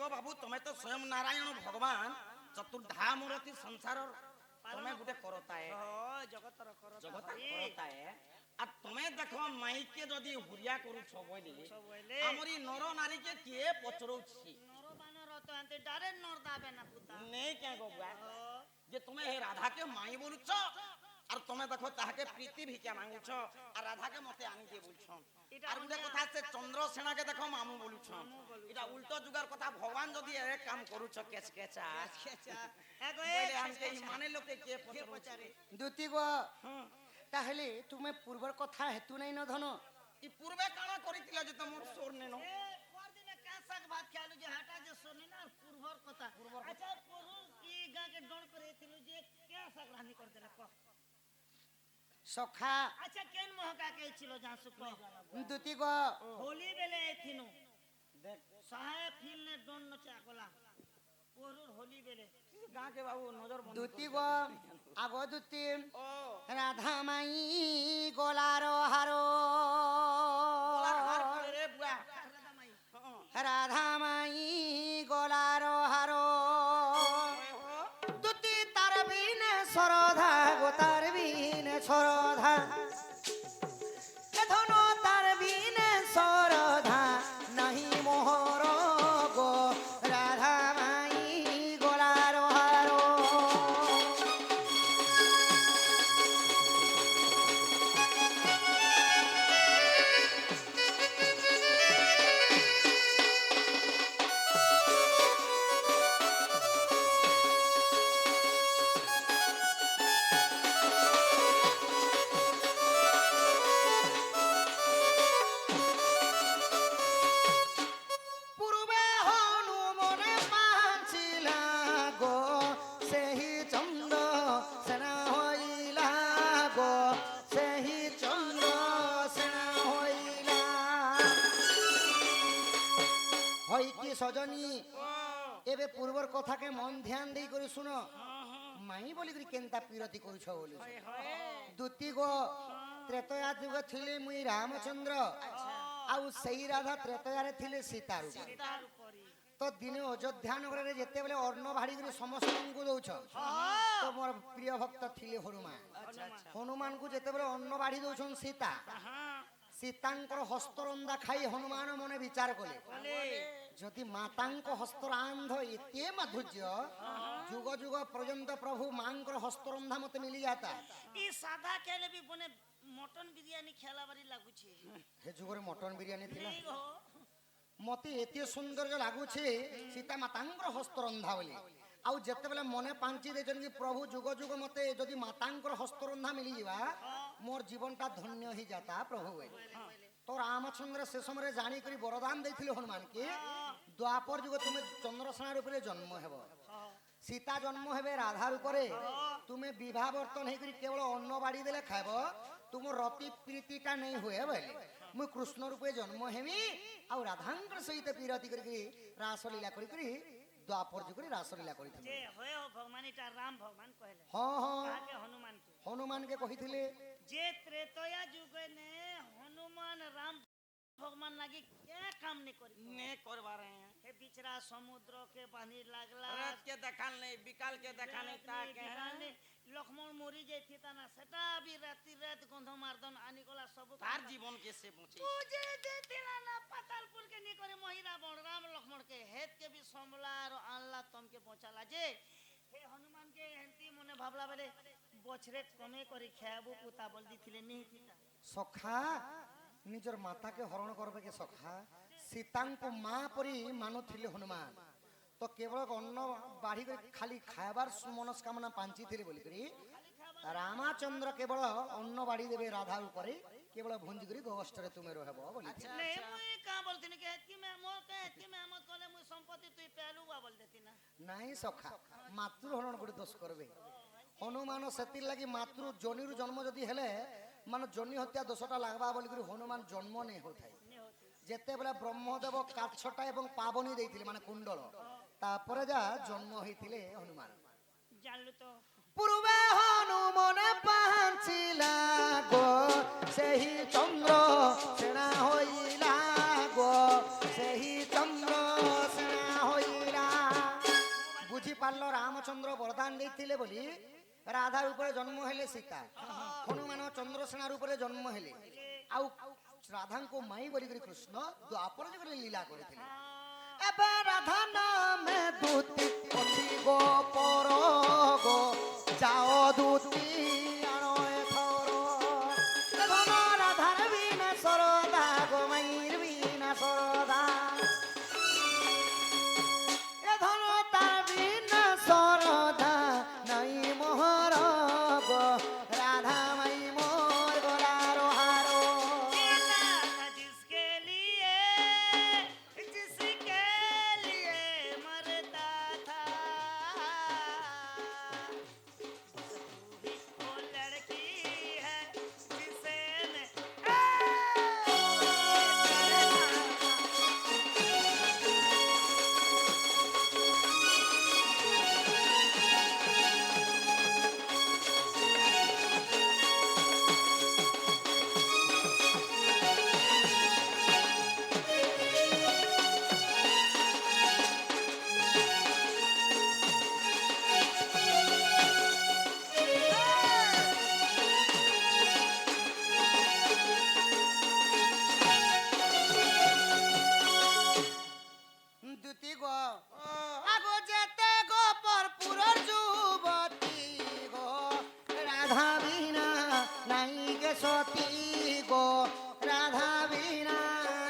দেখো বাবু তুমি তো স্বয়ং নারায়ণ ভগবান চতুর্ধামূরতি সংসার তুমি গোটে করতায়ে জগতর করতায়ে আর তুমি দেখো মাইকে যদি হুরিয়া করুছ বলি আমরি নর নারীকে কিয়ে পচরউছি নেই কে গো যে তুমি হে রাধাকে মাই বলুছ আর তুমি দেখো তাহাকে প্রীতি ভিক্ষা মাগুছ আর রাধাকে মতে আনি দিয়ে বলছ আর গোটে কথা আছে চন্দ্রসেনাকে দেখো মামু বলুছ এটা উল্টো যুগের কথা ভগবান যদি এ কাম করুছ কেচ কেচা বলে আনকে মানে লোকে কে পচরে দুতি গো তাহলে তুমি পূর্বর কথা হেতু নাই ন ধন ই পূর্বে কানা করিছিল যে তোমার সোর নেনো পরদিনে কাঁসাক ভাত খাইলু যে হাটা যে শুনি না পূর্বর কথা আচ্ছা পরুল কি গাকে ডর করেছিল যে কাঁসাক রানি করে দেলে ক সখা আচ্ছা কেন মহকা কে ছিল জানসু ক দুতি গো হোলি বেলে থিনু দেখ সাহে ফিলনে ডন নচা গলা পরুল হোলি বেলে গাকে বাবু নজর বন্ধ দুতি গো আগ দুতি রাধা মাই গলার হারো রে বুয়া রাধা মাই গলার হারো দুতি তার বিনে সরধা গো তার বিনে সরধা এ ধন তার বিনে সরধা নাহি মোহর গো রাধা মাই গলার হারো পূর্বে হনুমনে পাঁচিলা গো সেহি চন্দ্র সেনা হইলা গো সেহি চন্দ্র সেনা হইলা হই কি সজনী এবে পূর্বর কথাকে মন ধ্যান দেই করে শুনো মাই বলি করি কেনতা পিরতি করছ বলি দুতি গো ত্রেতয়া যুগ ଥିଲେ মুই রামচন্দ্র ଆଉ ସେଇ ରାଧା ତ୍ରେତୟାରେ ଥିଲେ ସୀତା ରୂପ ତ ଦିନେ ଅଯୋଧ୍ୟା ନଗରରେ ଯେତେବେଳେ ଅର୍ଣ୍ଣ ଭାଡ଼ିକିରି ସମସ୍ତଙ୍କୁ ଦଉଛ ତ ମୋର ପ୍ରିୟ ଭକ୍ତ ଥିଲେ ହନୁମାନ ହନୁମାନଙ୍କୁ ଯେତେବେଳେ ଅନ୍ନ ବାଢ଼ି ଦଉଛନ୍ ସୀତା ସୀତାଙ୍କର ହସ୍ତରନ୍ଧା ଖାଇ ହନୁମାନ ମନେ ବିଚାର କଲେ ଯଦି ମାତାଙ୍କ ହସ୍ତରାନ୍ଧ ଏତେ ମାଧୁର୍ଯ୍ୟ ଯୁଗ ଯୁଗ ପର୍ଯ୍ୟନ୍ତ ପ୍ରଭୁ ମାଙ୍କର ହସ୍ତରନ୍ଧା ମତେ ମିଳିଯାତା ଇ ସାଧା ଖେଲେ ବି বনে মটন বিরিয়ানি খেলা বাড়ি লাগুছে ହେ ଯୁଗରେ ମଟନ ବିରିୟାନୀ ଥିଲା ମତେ ଏତେ ସୌନ୍ଦର୍ଯ୍ୟ ଲାଗୁଛି ସୀତା ମାତାଙ୍କର ହସ୍ତରନ୍ଧା ବୋଲି ଆଉ ଯେତେବେଳେ ମନେ ପାଞ୍ଚି ଦେଇଛନ୍ତି କି ପ୍ରଭୁ ଯୁଗ ଯୁଗ ମତେ ଯଦି ମାତାଙ୍କର ହସ୍ତରନ୍ଧା ମିଳିଯିବା ମୋର ଜୀବନଟା ଧନ୍ୟ ହେଇଯାତା ପ୍ରଭୁ ତ ରାମଚନ୍ଦ୍ର ସେ ସମୟରେ ଜାଣିକରି ବରଦାନ ଦେଇଥିଲେ ହନୁମାନ କି ଦ୍ୱାପର ଯୁଗ ତୁମେ ଚନ୍ଦ୍ରସେନା ରୂପରେ ଜନ୍ମ ହେବ ସୀତା ଜନ୍ମ ହେବେ ରାଧା ରୂପରେ ତୁମେ ବିବାହ ବର୍ତ୍ତନ ହେଇକରି କେବଳ ଅନ୍ନ ବାଡ଼ି ଦେଲେ ଖାଇବ ତୁମ ରତି ପ୍ରୀତିଟା ନେଇ ହୁଏ ବୋଇଲେ ମୁଁ କୃଷ୍ଣ ରୂପେ ଜନ୍ମ ହେବି ଆଉ ରାଧାଙ୍କର ସହିତ ବିରତି କରିକି ରାସଲୀଳା କରିକରି ଦ୍ୱାପର ଯୁଗରେ ରାସଲୀଳା କରିଥିଲେ যে হয় ভগবান এটা রাম ভগবান কইলে ହଁ ହଁ কাকে হনুমান কে ହନୁମାନକେ କହିଥିଲେ যে ত্রেতয়া যুগে নে হনুমান রাম ভগবান লাগি কে কাম নে করি ने करवा रहे हैं हे बिचरा समुद्र के पानी लागला रात के देखाल नहीं बिकाल के देखा नहीं ताके बिकाले लक्ष्मण मरी जाई ता ना सेटा भी राती रात गंध मारदन आनी गला सब तार जीवन के से पहुंचे तुझे देतिला ना पातालपुर के नी करे महिरा बण राम लक्ष्मण के हेत के भी संभला और आनला तम के पहुंचाला जे हे हनुमान के हंती मने भाबला बेले बछरे कमे करी खाबो पुता बोल दिथिले नहीं थिता ସଖା ନିଜର ମାତାକେ ହରଣ କରବେ କେ ସଖା ସୀତାଙ୍କୁ ମା ପରି ମାନୁଥିଲେ ହନୁମାନ ତ କେବଳ ଅନ୍ନ ବାଢ଼ି କରି ଖାଲି ଖାଇବାର ମନସ୍କାମନା ପାଞ୍ଚିଥିଲେ ବୋଲିକରି ରାମଚନ୍ଦ୍ର କେବଳ ଅନ୍ନ ବାଢ଼ି ଦେବେ ରାଧା ଉପରେ କେବଳ ଭୁଞ୍ଜି କରି ଗୋଷ୍ଠରେ ତୁମେ ରହିବ ବୋଲି नहीं मुई का बोलतिन के हेत की मैं मो के हेत की मैं मत कोले मुई संपत्ति तुई पेलू बा बोल देती ना ନାଇଁ ସଖା ମାତୃ ହରଣ ଗୋଟେ ଦୋଷ କରିବେ ହନୁମାନ ସେଥିର ଲାଗି ମାତୃ ଜନିରୁ ଜନ୍ମ ଯଦି ହେଲେ ମାନେ ଜନି ହତ୍ୟା ଦୋଷଟା ଲାଗବା ବୋଲିକରି ହନୁମାନ ଜନ୍ମ ନେଇ ହଉଥାଏ ଯେତେବେଳେ ବ୍ରହ୍ମଦେବ କାଛଟା ଏବଂ ପାବନି ଦେଇଥିଲେ ମାନେ କୁଣ୍ଡଳ ତାପରେ ଯା ଜନ୍ମ ହେଇଥିଲେ ହନୁମାନ जानलु तो ପୂର୍ବେ ହନୁମାନ ପାଞ୍ଚିଲା ଗୋ ସେହି ଚନ୍ଦ୍ର ସେନା ହୋଇଲା ଗୋ ସେହି ଚନ୍ଦ୍ର ସେନା ହୋଇ বুঝিপারল রামচন্দ্র বরদান ଦେଇଥିଲେ ବୋଲି রাধা রূপে জন্ম হেলে সীতা, হনুমান চন্দ্রসেনার উপরে জন্ম হেলে, আউ রাধাঙ্কু মাই বলিকি কৃষ্ণ দ্বাপর যুগরে লীলা করিଥିଲେ। এবে রাধা নামে দুতি অছি গো পর গো, যাও দুতি আনো এথর। এ ধন রাধার বিনা সরদা গো, মাইর বিনা সরদা। এ ধন তার বিনা সরদা নাই মোহর গো, রাধা মাই মোর গোলার হারো। जीता था जिसके लिए मरता था, तू ही वो लड़की है जिसे मैं দুতি গো আগো যেতে গো পরপুরর যুবতী গো, রাধা বিনা নাই গে সতী গো, রাধা বিনা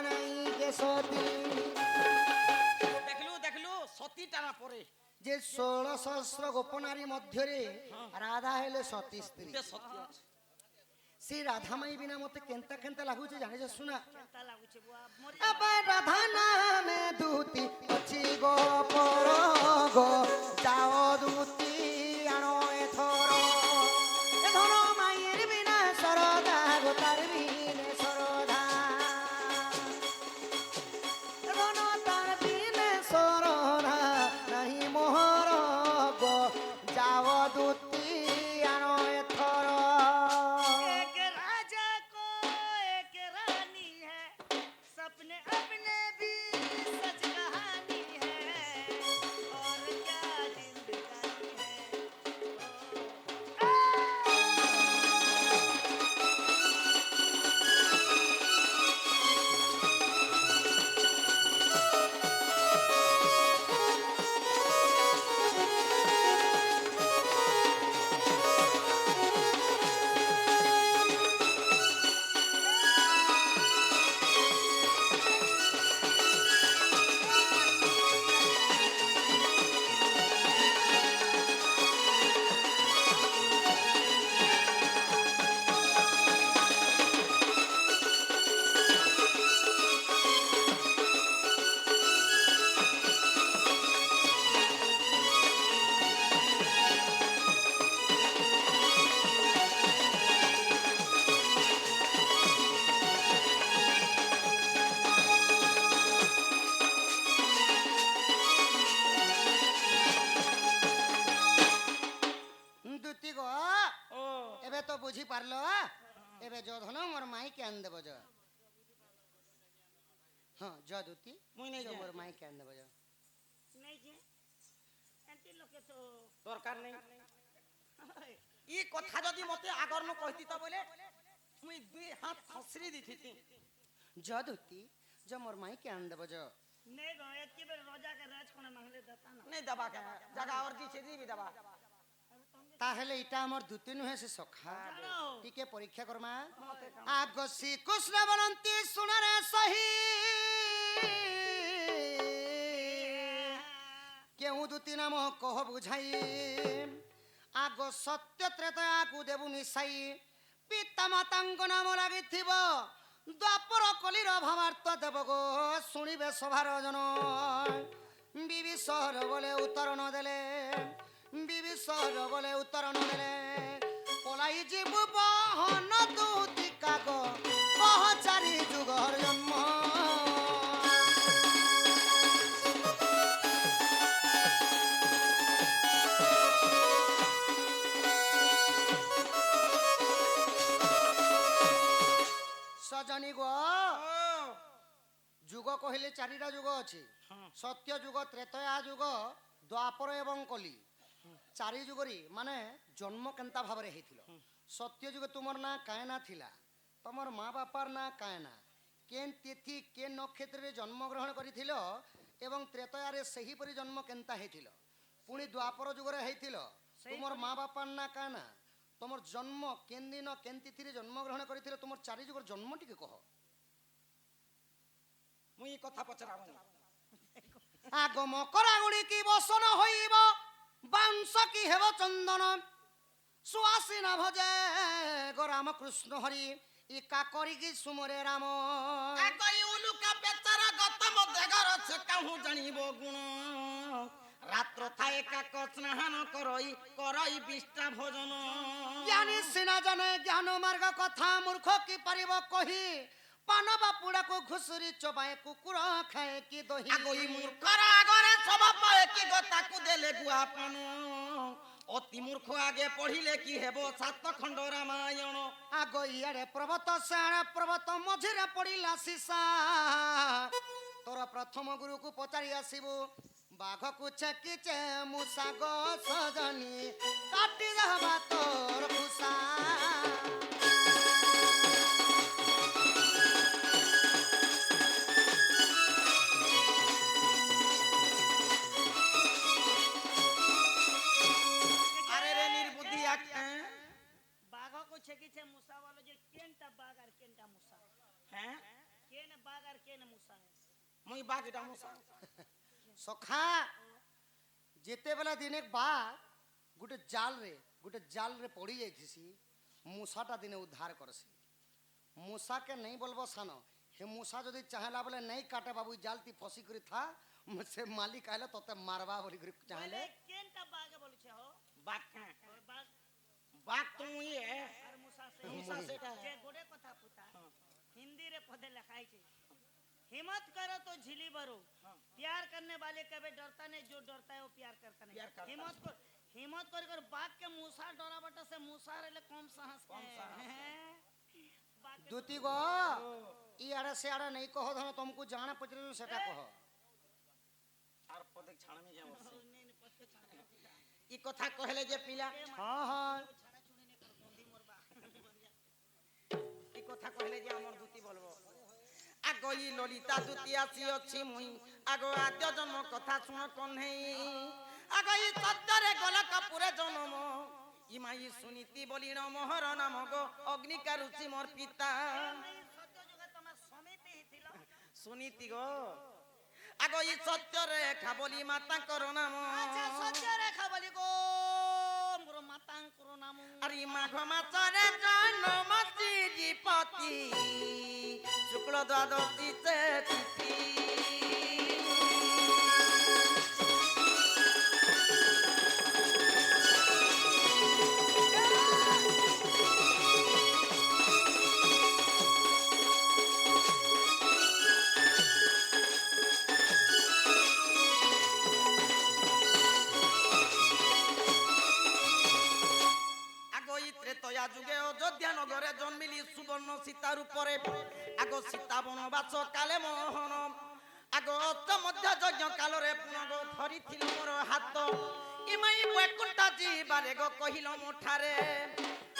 নাই গে সতী। দেখলু দেখলু সতী টানা পরে যে 16 সহস্র গোপনারী মধ্যে রাধা হেলে সতী স্ত্রী। যে সতী আছে। সে রাধামাই বিনা মতে কেনতা কেনতা লাগুছে জানিছ শুনা। केता लागुचे बुआ मोर এবার রাধা নামে দুতি অছি গো পর গো, যাও দুতি আনো এথর। এ ধন মায়ের বিনা সরদা গো, তার বিনে সরদা। এ ধন তার বিনে সরদা নাই মোহর গো, যাও দুতি আনো এথর। एक राजा को एक रानी है, सपने अपने भी सच कहानी है, और क्या जिंदगानी है। দুতি গো ও এবে তো বুঝি পারলো। এবে যধন মোর মাইকে আন দেব। হ্যাঁ যদুতি মুই নেই যাই। মোর মাইকে আন দেব। नहीं जी एंती लोके तो দরকার নেই। ই কথা যদি মতে আগর ন কইতি তা বলে মুই দুই হাত খসরি দিতি। যদুতি যে মোর মাইকে আন দেব। नहीं गो एक के बेर रोजा के राज कोने मांगले देता ना। নেই দবা কে জায়গা আর দিছে দিবি দবা। তাহলে এটা আমার দুতি নুহে সে সখা। জানো টিকে পরীক্ষা করমা। আগ শ্রীকৃষ্ণ বলন্তি শুনারে সহি, কেউ দুতি নাম কহ বুঝাই। আগ সত্য ত্রেতয়াকু দেবু মিশাই, পিতা মাতাঙ্গ নাম লাগিথিব, দ্বাপর কলির ভাবার্থ দেব গো শুনিবে সভার জন। বিবিসর বলে উত্তর ন দেলে, বিবিসর বলে উত্তর ন দেলে, পলাই জীব বহন দুতি কাগ পহচারি যুগর জন্ম। সজনী গো যুগ কহিলে চারিটা যুগ আছে। সত্য যুগ, ত্রেতয়া যুগ, দ্বাপর এবং কলি চারি যুগরি মানে জন্ম কেন্তা ভাবে হয়েছিল। সত্য যুগে তোমার না কায়না থিলা, তোমার মা বাপার না কায়না, কেন তিথি কেন নক্ষত্রে জন্মগ্রহণ করেছিল এবং ত্রেতয়ারে সেহিপরি জন্ম কেন্তা হয়েছিল। পুଣି দ্বাপর যুগরে হয়েছিল তোমার মা বাপার না কায়না, তোমার জন্ম কেন দিন কেন তিথিরে জন্মগ্রহণ করেছিল, তোমার চারি যুগর জন্ম টিকে কহ। মুই কথা পচরাবনি। আগম কৰাগুড়ি কি বসন হইব, বাংশ কি হেব চন্দন, সুয়াসিনা ভজে গো রাম কৃষ্ণ হরি, ই কাকরি কি সুমরে রাম। কই উলুকা বেচারা গত মধ্যে ঘর আছে কাহু জানিব গুণ, রাত্র থায়ে কাক স্নান করই করই বিষ্টা ভোজন। জ্ঞানী সিনা জানে জ্ঞান মার্গ কথা, মূর্খ কি পারিব কহি, পানবা পুড়াকু ঘুষুরি চবায় কুকুর খায় কি দহি। আগই মূর্খর আগরে সব পায়ে কি গো তাকু দেলে গুয়া পান, অতি মূর্খ আগে পড়িলে কি হেব সাত খণ্ড রামায়ণ। আগ ইয়ারে পর্বত সাড়ে পর্বত মঝিরে পড়িলা সীসা, তোর প্রথম গুরুকু পচারি আসিবু, বাঘকু ছেকিছে মূষা গো সজনী, কাটি দেবা তোর খুসা। আরে রে নির্বুদ্ধি একটা বাঘ কো ছেকিছে মুসা বলো যে কেনটা বাঘ আর কেনটা মুসা, হ্যাঁ কেন বাঘ আর কেন মুসা। মুই বাঘটা মুসা। সখা যেতেবেলা দিনে বা গোটে জালরে পড়ি যাইছিস, মূষাটা দিনে উদ্ধার করছি। মূষাকে নেই বলবো সানো, হে মূষা যদি চাহলা বলে নেই কাটে বাবু জালতি ফসি করে থা, সে মালিক আইলে তোতে মারবা বলি করে চাহলে। বলে কেনটা বাঘ বলছে হো, বাঘ হ্যাঁ और बाघ বাঘ তো মুই और मुसा से मुसा सेटा है। जे गोडे कथा पुता हिंदी रे पदे लिखाई छे, हिम्मत करो तो झिली भरो, प्यार करने वाले कभी डरता नहीं, जो डरता है वो प्यार करता नहीं। प्यार करता हिम्मत कर बाघ के मूसा डरा बटा से मूसा रे कम साहस कम साहस। बाघ के দুতি গো ইয়ারে সেয়ারে নেই কহ ধন তুমকু জানা পচরে সেটা কহ। আর পদে ছাড়মে যাব नहीं नहीं पत्ते छाड़ा ই কথা কহলে যে পিলা, হ্যাঁ হ্যাঁ छाड़ा छुड़ी नहीं कर बंदी मोरबा ই কথা কহলে যে আমার দুতি বলবো। আগই ললিতা দুতি আসি অছি মুই, আগ আদ্য জন্ম কথা শুন কন্হেই, আগই সত্যরে গল কাপুরে জন্ম, ইমাই সুনীতি বলিন মোহর নাম গো অগ্নিকা রুচি মোর পিতা। सत्य जुगे तुम्हें समिति ही थिलो সুনীতি গো আগই সত্যরে খাবলি মাতা কর নাম, अच्छा सत्य रेखा बोली गो मोर मातांकुर नाम আরে মাঘ মাসরে জন্ম শ্রীপতি, শুক্ল দ্বাদশী তিথি। আগই ত্রেতয়া যুগে অযোধ্যা নগরে জন্মিলি সুবর্ণ সীতার উপরে, আগ সীতা বনবাস কালে মোহন, আগ অষ্ট মধ্য যজ্ঞ কালরে পুনগ ধরিছিল মোর হাত, ইমাই বৈকুণ্ঠ জীবারে গো কহিল মোঠারে,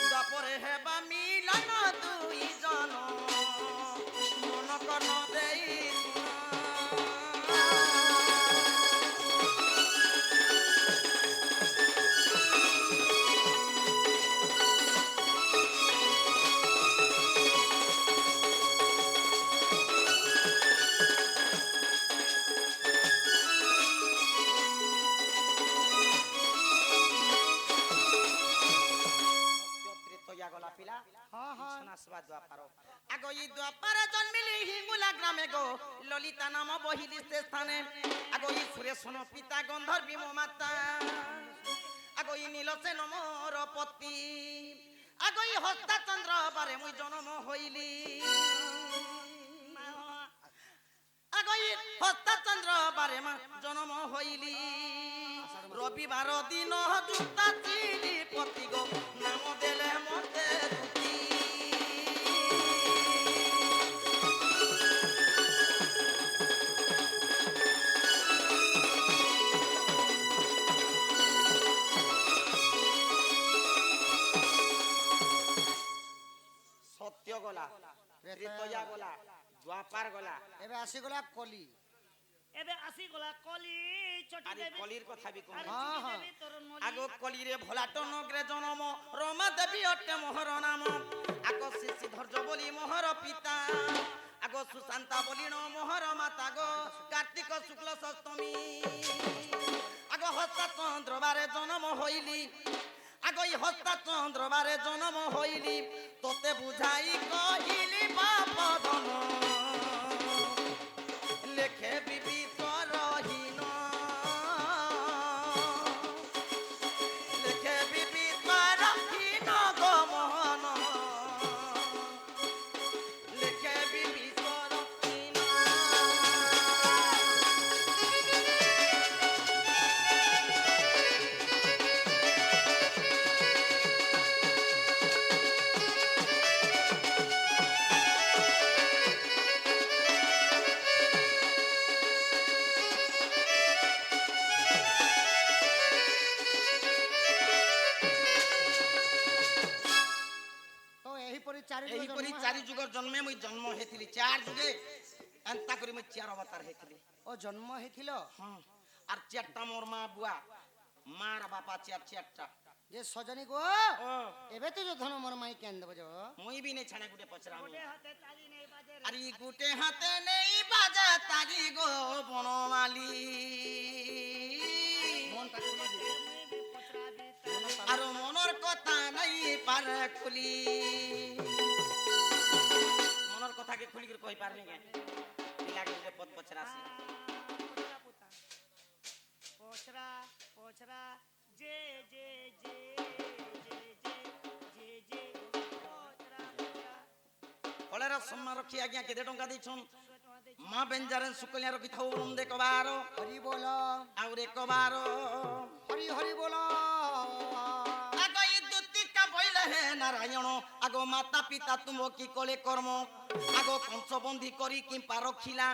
দ্বাপরে হেবা মিলন দুই জন, মন কর্ণ দেই গলা পিলা। হ্যাঁ হ্যাঁ শোনাসবা দ্বাপার আগ ই দ্বাপারে জন্মিলি হিঙ্গুলা গ্রামে গো, ললিতা নাম বহিলি সে স্থানে, আগ ই সুরেশন পিতা গন্ধর্বী মো মাতা, আগ ই নীলসেন মোর পতি, আগ ই হস্তাচন্দ্র বারে মুই জন্ম হইলি, আগ ই হস্তাচন্দ্র বারে মা জন্ম হইলি, রবিবার দিন জুতা চিলি পতি গো নাম দেলে মতে দুটি। ত্রেতয়া গলা, দ্বাপার গলা, এবে আসিগলা কলি। এবে আসি গলা কলি চটি আরে দেবী কলির কথা বি কম। আরে হ্যাঁ, চটি হ্যাঁ। দেবী তোর নলি আগ কলিরে ভোলাট নগরে জনম রমা দেবী অটে মোহর নাম। আগ শিশি ধৈর্য বলি মোহর পিতা, আগ সুশান্তা বলিণ মোহর মাতা গো। কার্তিক শুক্ল ষষ্ঠমী আগ হস্তা চন্দ্রবারে জন্ম হইলি, আগ এই হস্তা চন্দ্রবারে জন্ম হইলি। তোতে বুঝাই কহিলি বাপ ধন, লেখে বিবি স্বরহীন, লেখে বিবি স্বরহীন গো মোহন, লেখে বিবি স্বরহীন। তো এহিপরি চারি যুগ এইপরি জন্ম চারি যুগর জন্মে মুই জন্ম হেଥିଲି, চার যুগে এন্তা করে মুই চার অবতার হেଥିଲି। ও জন্ম হয়েছিল। হ্যাঁ, আর চারটা মোর মা বুয়া, মার বাপা চারটা। যে সজনী গো ও এবে তো যে ধন মোর মাই কেন দেব যে মুই বি নেই ছাড়া গুটে পচরা। গোটে হাতে তালি নেই বাজে রে। আর ই গুটে হাতে নেই বাজা তালি গো বনমালি, মনটা খুলে দি। মুই বি পচরা বি আর মনর কথা নাই পার খুলি। মনর কথাকে খুলি করে কই পারবি কে? পিলাকে গুটে পথ পচরাছি। পচরা পুতা পচরা পচরা যে যে যে যে যে যে যে পচরা পচরা ফলের সম্মান রক্ষি আজ্ঞা কেতে টঙ্কা দিছন? সঙ্গে টঙ্কা দেই মা বেঞ্জারেন শুকলিয়া রক্ষি থাও বন্দে কবার, হরি বল, আউরে কবার। হরি হরি বল। আগ ই দুতিকা বইলে হে নারায়ণ, আগ মাতা পিতা তুম কি কলে কর্ম। আগ কংসবন্ধী করি কিম্পা রখিলা,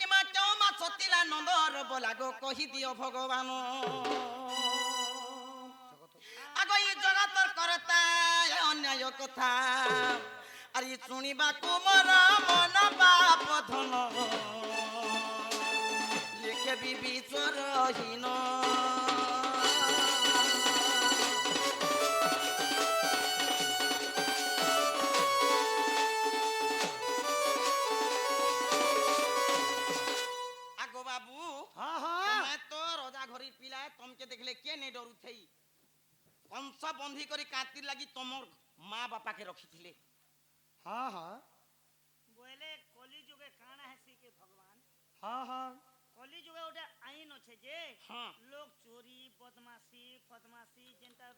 ইমা কেউ মা সতিলা নন্দর বলা গো কহি দিও ভগবান। আগ ই জগতর করতা এ অন্যায় কথা, আর ই শুনিବାକୁ মোর মন বাপ ধন, লেখে বিবি স্বরহীন। আগো বাবু, হ্যাঁ হ্যাঁ তুমি তো রজা ঘরের পিলা, তমকে দেখলে কে নেই ডরুথেই? কংস বন্ধী করে কাতির লাগি তোমার মা বাপাকে রখিছিলে। হ্যাঁ হ্যাঁ বলে কলি যুগে কানা হেসি কে ভগবান হ্যাঁ হ্যাঁ কলি যুগে ওটা আইন আছে যে হ্যাঁ। লোক চোরি বদমাসি ফদমাসি যেটা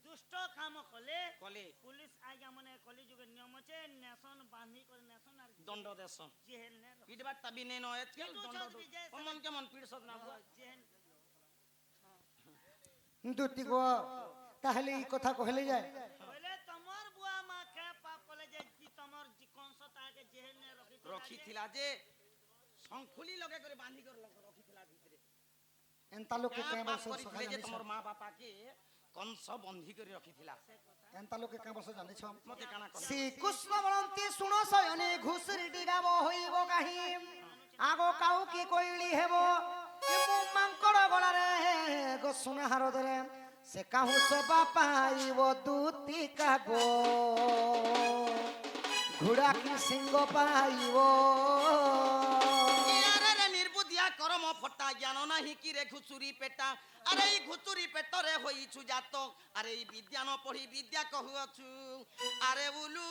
দুষ্ট কাম কলে কলে পুলিশ আজ্ঞা মানে কলি যুগে নিয়ম আছে নেশন বাঁধি করে নেশন আর দণ্ড দেশ জেহেল নে পিটবার তাবি নেই নয় কিন্তু চল বিজয় কেমন কেমন পিড়সদ না জেহেল দুটি গো তাহলে এই কথা কহলে যায়। বলে তোমার বুয়া মা কে পাপ কলে যে তোমার কংস তাকে জেহেল নে রখিছিলা যে শঙ্খুলি লগে করে বাঁধি করে রখিছিলা ভিতরে। এন্তা লোকে কে পাপ বর্ষ করিছিলে সকালে যে জানিছ, তোমার মা বাপাকে কংস বন্ধী করে রখিছিলা। এন্তা লোকে কে বর্ষ জানিছ। মতে কানা কহ শ্রীকৃষ্ণ বলন্তি শুণ শয়নে ঘুষুরি ডিগাব হইব কাহি, আগ কাউ কি কইলি হেব মু মাংকড় গলারে গো শুনে হার ধরে সে কাহু সবা পাইব দুতি কাগো ঘোড়া কি সিংহ পাইব। আরে নির্বুদ্ধিয়া করম ফটা জ্ঞান নাহি কি রে ঘুচুরি পেটা। আরে এই ঘুচুরি পেটরে হইছু জাত, আরে এই বিদ্যা ন পড়ি বিদ্যা কহুଅছু। আরে উলু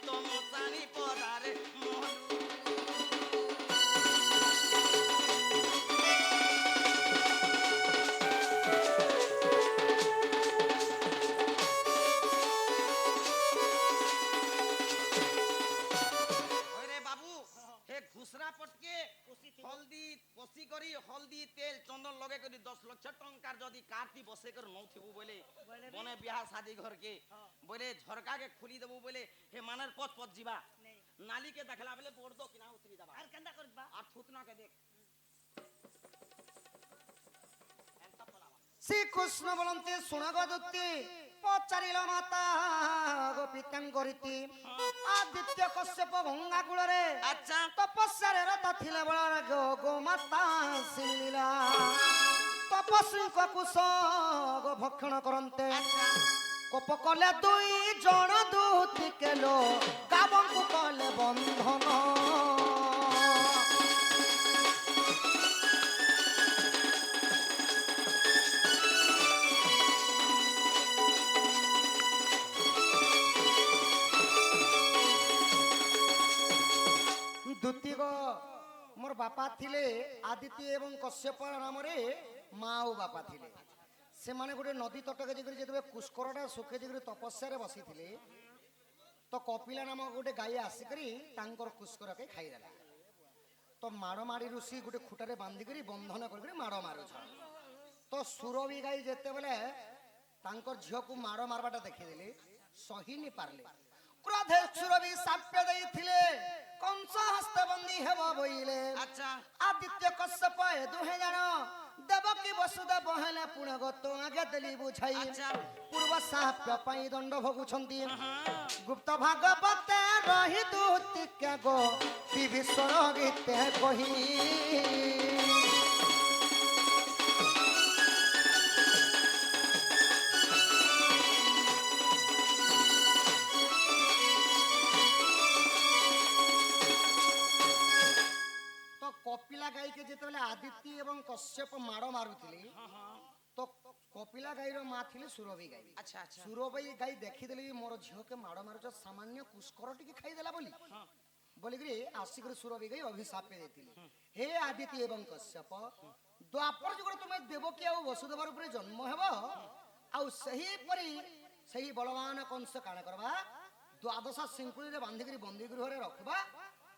তো মশানি পরারে মহলু। ওরে বাবু হে ঘুষরা পটকে হলদি পশি করি হলদি তেল চন্দন লগে করি 10 লক্ষ টঙ্কার যদি কাটি বসে করে নৌথিবু বলে বনে বিয়াহ শাদি ঘরকে বলে ঝরকাকে খুলি দেবু বলে হে মানের পথ পথ ଯିବା নালিকে দেখলা বলে বোর্ড দো কিনা উতরি যাবা আর কেনটা করবা আর থুতনাকে দেখ এন্তা পলাবা। শ্রীকৃষ্ণ বলন্তি শুণ গো দুতি ପଚାରିଲ ମାତା ଗୋ ପିତାଙ୍କ ରୀତି ଆଦିତ୍ୟ କଶ୍ୟପ ଭଙ୍ଗା କୂଳରେ আচ্ছা ତପସ୍ୟାରେ ରତ ଥିଲେ ବଳରେ ଗୋ ମାତା ଶିଳିଲା ତପସ୍ୱୀଙ୍କ କୁଶ ଗୋ ଭକ୍ଷଣ କରନ୍ତେ আচ্ছা କୋପ କଲେ ଦୁଇ ଜଣ ଦୁତି କେଲୋ ଗାବଙ୍କୁ କଲେ ବନ୍ଧନ ଦୁତିଗ ମୋର ବାପା ଥିଲେ ଆଦିତ୍ୟ ଏବଂ କଶ୍ୟପ ନାମରେ ମା ଓ ବାପା ଥିଲେ ସେମାନେ ଗୋଟେ ନଦୀ ତଟକେ ଯାଇକରି ଯେତେବେଳେ ପୁଷ୍କରଟା ଶୁଖେଇ ଦେଇକରି ତପସ୍ୟାରେ ବସିଥିଲେ ତ କପିଲା ନାମକ ଗୋଟେ ଗାଈ ଆସିକରି ତାଙ୍କର ପୁଷ୍କରକେ ଖାଇଦେଲା ତ ମାଡ଼ ମାଡ଼ି ଋଷି ଗୋଟେ ଖୁଟାରେ ବାନ୍ଧିକରି ବନ୍ଧନ କରିକରି ମାଡ଼ ମାରୁଛ ତ ସୁରଭି ଗାଈ ଯେତେବେଳେ ତାଙ୍କର ଝିଅକୁ ମାଡ଼ ମାରବାଟା ଦେଖିଦେଲେ ସହି ନି ପାରିଲେ କ୍ରୋଧେ ସୁରଭି ସାପ୍ୟ ଦେଇଥିଲେ କଂସ ହସ୍ତବନ୍ଦୀ ହେବ ବୋଇଲେ আচ্ছা ଆଦିତ୍ୟ କଶ୍ୟପ ଏ ଦୁହେଁ ଜଣ ଦେବକୀ ବସୁଦେବ ହେଲେ ପୁଣଗତ ଆଗେ ଦେଲି ବୁଝାଇ আচ্ছা ପୂର୍ବ ସାପ୍ୟ ପାଇଁ ଦଣ୍ଡ ଭୋଗୁଛନ୍ତି ଗୁପ୍ତ ଭାଗବତ ରହି ଦୂତିକା ଗো ବିଭୀଷଣ ଗୀତେ କହି ତ କପିଲା ଗାଈକେ ଯେତେବେଳେ ଆଦିତ୍ୟ ଏବଂ କଶ୍ୟପ ମାଡ଼ ମାରୁଥିଲେ ତ କପିଲା ଗାଈର ମା ଥିଲେ ସୁରଭି ଗାଈ আচ্ছা আচ্ছা ସୁରଭି ଗାଈ ଦେଖିଦେଲେ କି ମୋର ଝିଅକେ ମାଡ଼ ମାରୁଛ ସାମାନ୍ୟ କୁଷ୍କର ଟିକେ ଖାଇଦେଲା ବୋଲିକିରି ଆସିକରି ସୁରଭି ଗାଈ ଅଭିଶାପ ଦେଇଥିଲେ ହେ ଆଦିତ୍ୟ ଏବଂ କଶ୍ୟପ ଦ୍ୱାପର ଯୁଗରେ ତୁମେ ଦେବକୀ ଆଉ ବସୁଦେବ ରୂପରେ ଜନ୍ମ ହେବ ଆଉ ସେହିପରି ସେହି ବଳବାନ କଂସ କାଣ କରବା ଦ୍ୱାଦଶ ଶୃଙ୍ଖଳୀରେ ବାନ୍ଧିକରି ବନ୍ଦୀ ଗୃହରେ ରଖିବା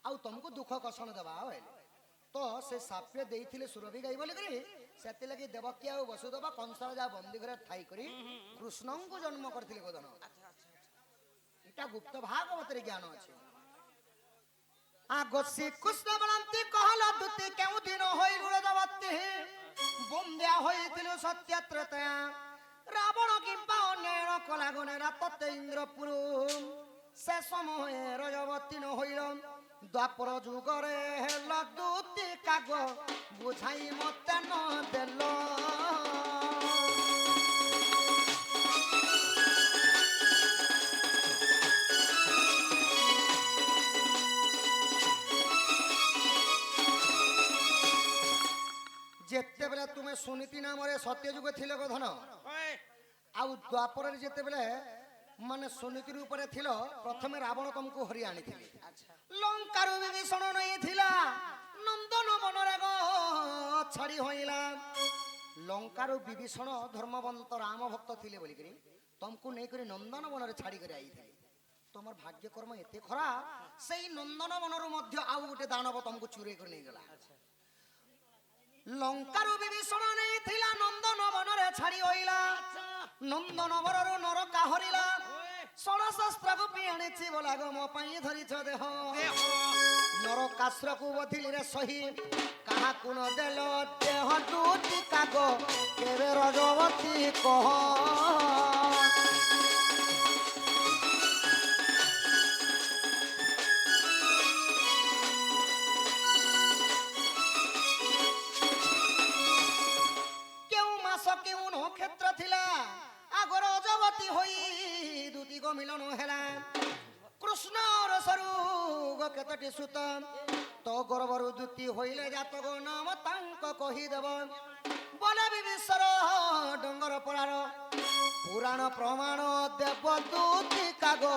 ଆଉ ତମକୁ ଦୁଃଖ କଷଣ ଦେବା ବୋଇଲେ ତ ସେ ସାପ୍ୟ ଦେଇଥିଲେ ସୁରଭି ଗାଈ ବୋଲିକରି ସେଥିଲାଗି ଦେବକୀ ଆଉ ବସୁଦେବ କଂସର ଯାହା ବନ୍ଦୀ ଘରେ ଥାଇ କରି କୃଷ୍ଣଙ୍କୁ ଜନ୍ମ କରିଥିଲେ ଗୋଧନ ଏଟା ଗୁପ୍ତ ଭାଗବତରେ ଜ୍ଞାନ ଅଛି ଆଗ ଶ୍ରୀକୃଷ୍ଣ ବଳନ୍ତି କହଲ ଦୁତି କେଉଁ ଦିନ ହୋଇ ରୁଳଦବତୀ ବନ୍ଧ୍ୟା ହୋଇଥିଲୁ ସତ୍ୟ ତ୍ରେତୟା ରାବଣ କିମ୍ବା ଅନ୍ୟାୟ କଲା ଗନେ ରାତତେ ଇନ୍ଦ୍ରପୁର ସେ ସମୟ ରଜବତୀ ନ ହୋଇଲ ଦ୍ୱାପର ଯୁଗରେ ହେଲ ଦୁତି କାଗ ବୁଝାଇ ମତେ ନ ଦେଲ ଯେତେବେଳେ ତୁମେ ସୁନୀତି ନାମରେ ସତ୍ୟ ଯୁଗ ଥିଲେ ଗୋଧନ ଆଉ ଦ୍ୱାପରରେ ଯେତେବେଳେ ମାନେ ସୁନୀତି ରୂପରେ ଥିଲ ପ୍ରଥମେ ରାବଣ ତମକୁ ହରି ଆଣିଥିଲେ ଲଙ୍କାରୁ ବିଭୀଷଣ ନେଇଥିଲା ନନ୍ଦନ ବନରେ ଛାଡି ହୋଇଲା ଲଙ୍କାରୁ ବିଭୀଷଣ ଧର୍ମବନ୍ତ ରାମ ଭକ୍ତ ଥିଲେ ବୋଲିକରି ତମକୁ ନେଇକରି ନନ୍ଦନ ବନରେ ଛାଡିକରି ଆଇଥିଲେ ତମର ଭାଗ୍ୟକର୍ମ ଏତେ ଖରାପ ସେଇ ନନ୍ଦନ ବନରୁ ମଧ୍ୟ ଆଉ ଗୋଟେ ଦାନବ ତମକୁ ଚୁରେଇ କରି ନେଇଗଲା ଲଙ୍କାରୁ ବିଭୀଷଣ ନେଇଥିଲା ନନ୍ଦନ ବନରେ ଛାଡି ହୋଇଲା ନନ୍ଦନ ବନରୁ ନରକା ହରିଲା ଷଡ଼ଶସ୍ତ୍ରକୁ ପି ଆଣିଛି ବୋଲା ଗো ମୋ ପାଇଁ ଧରିଛ ଦେହ ନରକାସ୍ତ୍ରକୁ ବଧିଲିରେ ସହି କାହାକୁ ନ ଦେଲ ଦେହ ଦୁତି କାଗ କେବେ ରଜବତୀ କହ କେଉଁ ନକ୍ଷତ୍ର ଥିଲା ଆଗ ରଜବତୀ ହୋଇ ଦୁତିକ ମିଳନ ହେଲା କୃଷ୍ଣର ସରୁ କେତୋଟି ସୁତ ତ ଗର୍ଭରୁ ଦୁତି ହୋଇଲେ ଜାତକ ନାମ ତାଙ୍କ କହିଦେବ ବନ ବିଶ୍ୱର ଡଙ୍ଗର ପଳାର ପୁରାଣ ପ୍ରମାଣ ଦେବ ଦୁତି କାଗ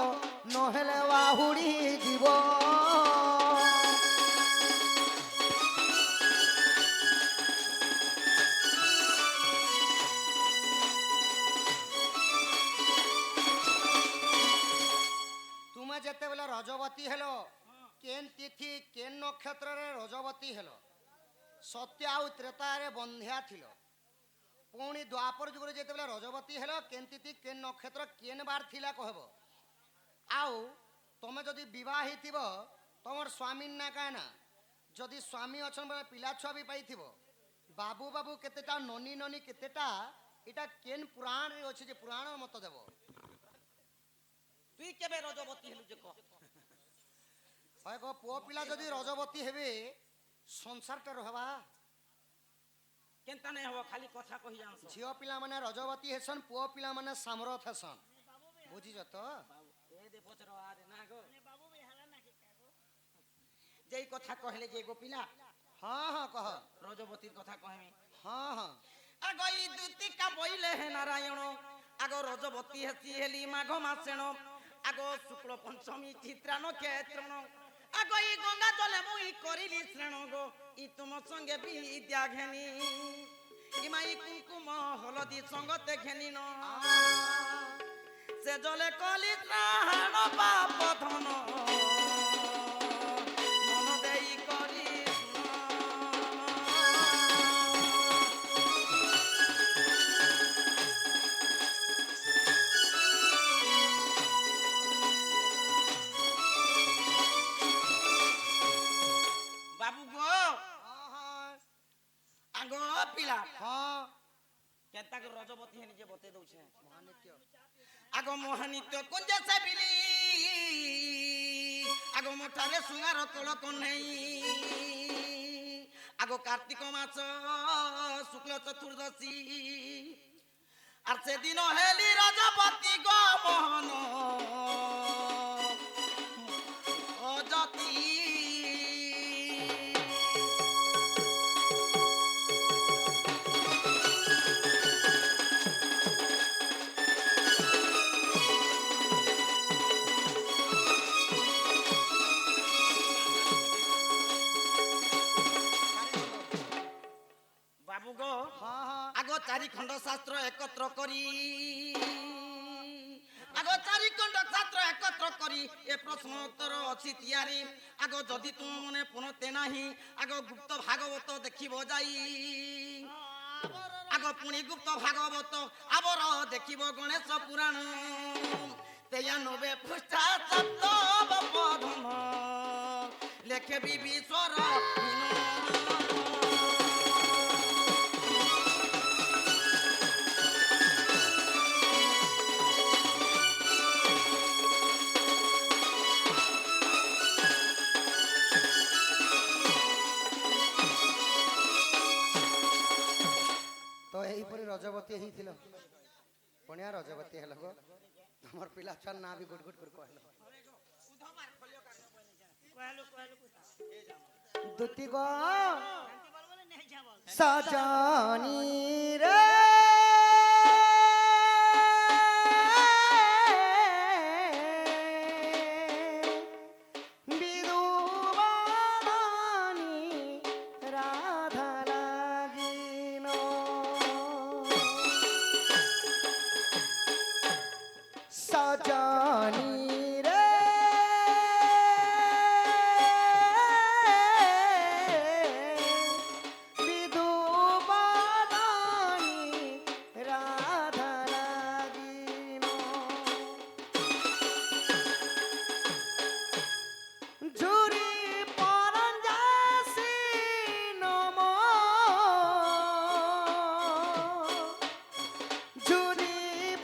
ନହେଲେ ବାହୁଡ଼ି ଯିବ যেতেবেলে রজবতী হেল কেন তিথি কেন নক্ষত্রে রজবতী হেল সত্য আউ ত্রেতারে বন্ধ্যা ছিল পুনি দ্বাপর যুগরে যেতেবেলে রজবতী হেল কেন তিথি কেন নক্ষত্র কেন বার থিলা কহব আউ তুমি যদি বিবাহ থিব তোমার স্বামীর না কানা যদি স্বামী অছন বেলে পিলা ছুয়া বি পাইথিব বাবু বাবু কেতেটা ননি ননি কেতেটা এটা কেন পুরাণ রে আছে যে পুরাণ মত দেব তুই কেবে রজবতী হেলু যে কহ হয় গো পুଅ ପିଲା ଯଦି ରଜବତୀ ହେବେ ସଂସାରଟା ରହବା। কেনতা নাই হব খালি কথা কহি জানছ ଝିଅ ପିଲାମାନେ ରଜବତୀ ହେସନ୍, ପୁଅ ପିଲାମାନେ ସାମରଥ ହେସନ୍। ବୁଝିଛ ତ? এ দে পচর আরে না গো বাবু ভাই হালা না কি কাগো যেই কথা কহিলে যে গো পিলা ହଁ ହଁ কহ। রজবতীর কথা কহমি ହଁ ହଁ আগ ই দুতিকা বইলে হে নারায়ণ আগ রজবতী হেসি হেলি মাঘ মাসেণ আগ শুক্ল পঞ্চমী চিত্রা নক্ষত্রণ আগ ই গঙ্গা জলে মুই করিলি শ্রেণ গো ই তুম সঙ্গে বিদ্যা ঘেনি ইমাই কুঙ্কুম হলদি সঙ্গতে ঘেনিন সে জলে কলি ত্রাণ পাপ ধন মন দেই করি বাবু গো আগ পিলা ହଁ কেনতা করে রজবতী হেনি যে বতে দউছে ମହାନିତ୍ୟ আগ মহানিত্য কুঞ্জে সাবিলি আগ মোঠারে সুঙার তোলক নেই আগ কার্তিক মাস শুক্ল চতুর্দশী আর সেদিন হেলি রজবতী গো মোহন অজতি বাবু গো ହଁ ହଁ আগ চারি খণ্ড শাস্ত্র একত্র করি আগ চারি খণ্ড শাস্ত্র একত্র করি এ প্রশ্ন উত্তর অছি তিয়ারি আগ যদি তুম মনে পুনতে নাহি আগ গুপ্ত ভাগবত দেখিব যাই আগ পুনি গুপ্ত ভাগবত আবর দেখিব গণেশ পুরাণ 93 পৃষ্ঠা সপ্তম পধম লেখে বিশ্বর ତ ଏହିପରି ରଜବତୀ ହେଇଥିଲ ପଣିଆ ରଜବତୀ ହେଲ ଗো ତମର ପିଲା ଛୁଆର ନାଁ ବି ଗୁଟ ଗୁଟ କରି କହିଲ কয়ালো কয়ালো কথা দুতি গো শান্তি বল বলে নেই যা বল সজনী রে বিদুবানী রাধা লাগিন সজনী রে বিদুবানী রাধা লাগিন জুরি পরঞ্জাসি নম জুরি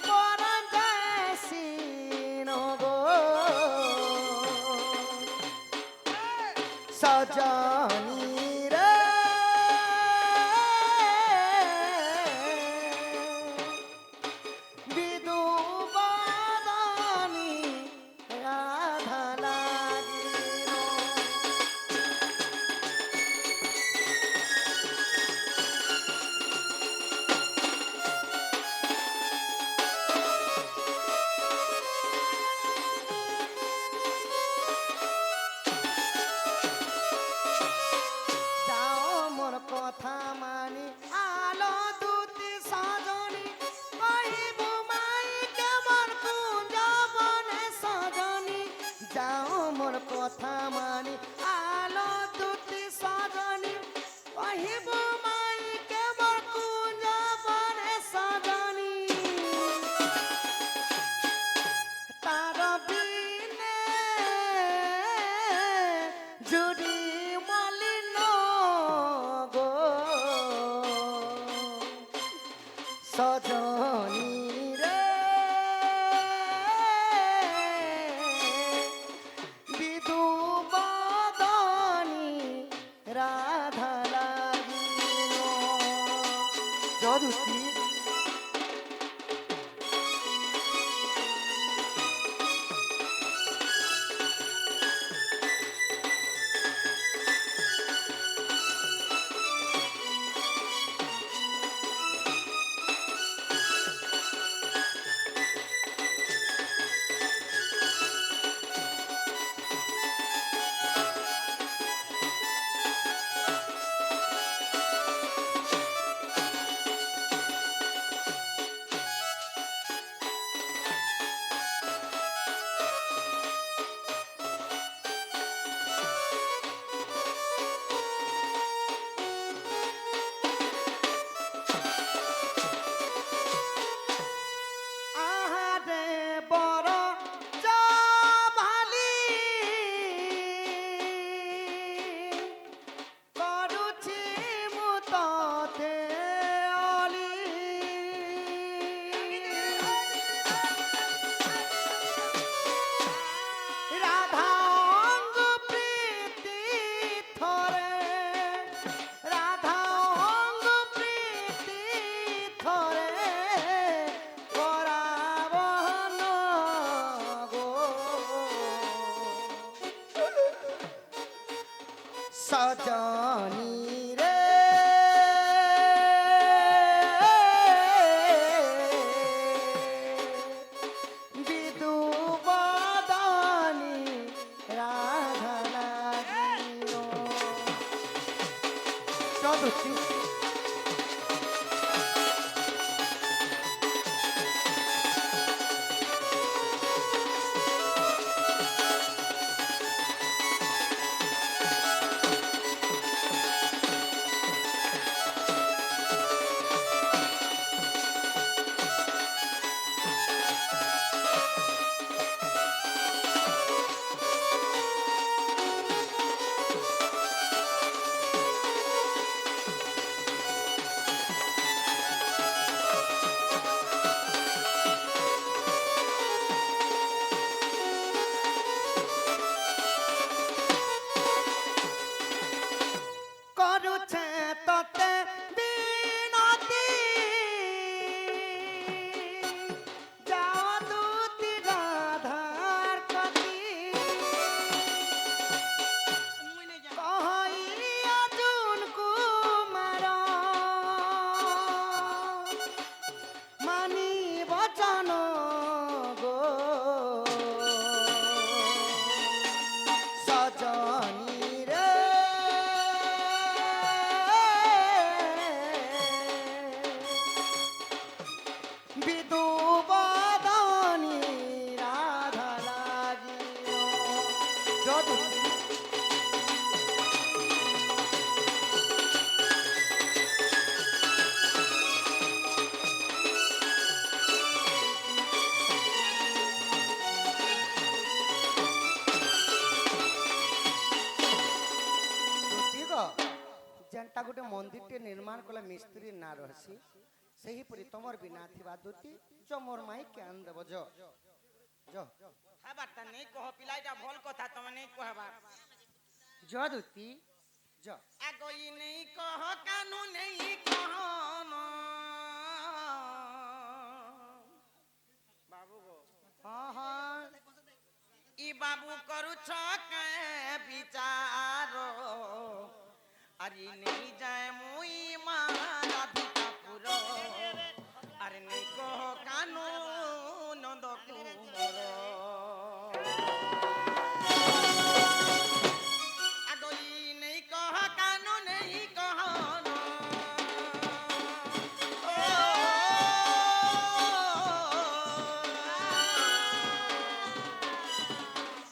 পরঞ্জাসি নব সজনী রে বিদুবাদানি রাধা লাগিন যাও মোর কথা মানি আলো দুতি সজনী কহিব মাই কেমন কুঞ্জ বনে সজনী যাও মোর কথা মানি আলো দুতি সজনী কহিব মাই কেমন কুঞ্জ বনে সজনী তার বিনে জুড়ি মলিন গো সজনী রে যদুতি আহারে বড় জমালি করুছি মুততে অলি রাধা অঙ্গ প্রীতি থরে রাধা অঙ্গ প্রীতি থরে করাবন গো সজনী রে বিদু বদনী রাধা লাগিও চতুর্থী করুছে ততে বিনতি যাও দুতি রাধার কতি মুই নাই জানি। কহিয়া জুন কুমার মানি বচন গো সজনী রে বিদু বদনী রাধা লাগিও যদুতি যেনটা গোটে মন্দিরটি নির্মাণ কলে মিস্ত্রি না রহসি সেহিপরি তোমার বিনা থিবা দুতি জমর মাই কেন দেব জ খাবারটা নেই কহ পিলাইটা ভল কথা তুমি নেই কহবার যদুতি জ আগই নেই কহ কানু নেই কহ বাবু গো হ্যাঁ হ্যাঁ ই বাবু করুছ কে বিচার আরে নেই যায় মুই মা রাধিকা পুর আরে নেই কহ কানু নন্দ কুমর আগই নেই কহ কানু নেই কহ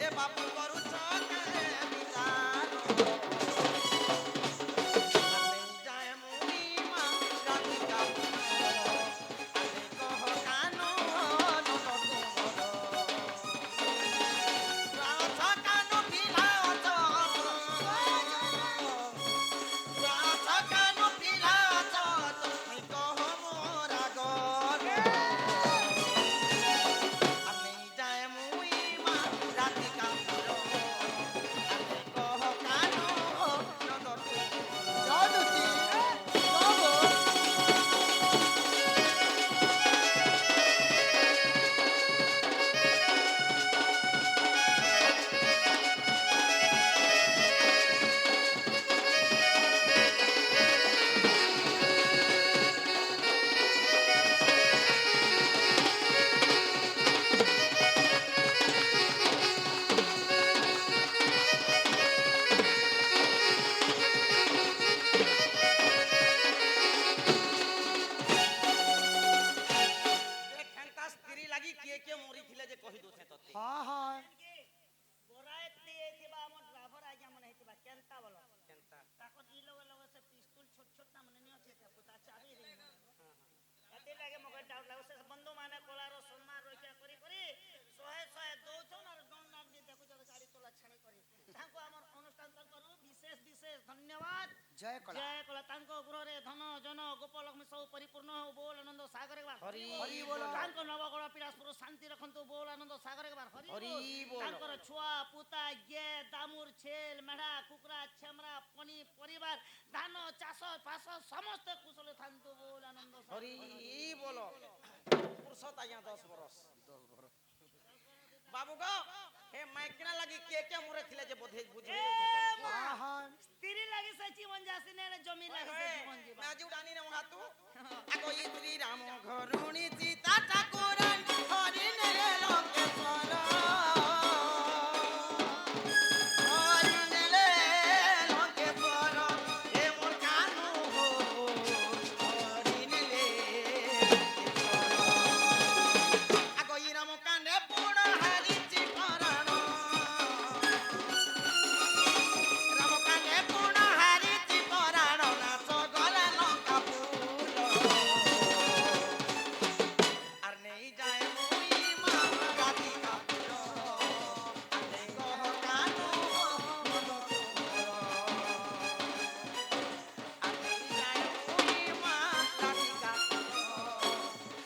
এ বাবু করুছ কে বিচার যায় মুই মা রাধিকা পুর আরে কহ কানু ଧନ୍ୟବାଦ ଜୟ କଳା ଜୟ କଲା ତାଙ୍କ ଗୃହରେ ଧନ ଜନ ଗୋପଲକ୍ଷ୍ମୀ ସବୁ ପରିପୂର୍ଣ୍ଣ ହଉ ବୋଲ ଆନନ୍ଦ ସାଗର একবার হরি হরি বল বল। ତାଙ୍କ ନବଗଣ ପିଲାସୁର ଶାନ୍ତି ରଖନ୍ତୁ ବୋଲ ଆନନ୍ଦ ସାଗର একবার ହରି হরি ବୋଲ। বল। ତାଙ୍କର ଛୁଆ ପୁତା ଗେ ଦାମୁର ଛେଲ ମେଢା କୁକୁରା ଛେମରା ପନି ପରିବାର ଧାନ ଚାଷ ଫାସ ସମସ୍ତେ କୁଶଳ ଥାନ୍ତୁ ବୋଲ ଆନନ୍ଦ ସାଗର হরি বল পুরুষত আজ্ঞা 10 বরস বাবু গো হে মাইকিনা লাগি কে মরে ছিলে যে বুঝে বুঝে আহা স্ত্রী লাগি সে জীবন যাসি নে জমি লাগি সে জীবন জীবন মাজি উড়ানি রে মহাতু আগো ই শ্রী রাম ঘরুণী সীতা ঠাকুরান হরি নে লঙ্কেশ্বর হরি নে লঙ্কেশ্বর হে মোর কানু হো হরি নে আগো ই রাম কানে পুণ হারিছি পরাণ রাম কানে পুণ হারিছি পরাণ নাচ গলে লঙ্কা ফুল আর নেই যায় মুই মা রাধিকা ফুল আর নেই গহ কানু মন তুমর আর নেই যায় মুই মা রাধিকা ফুল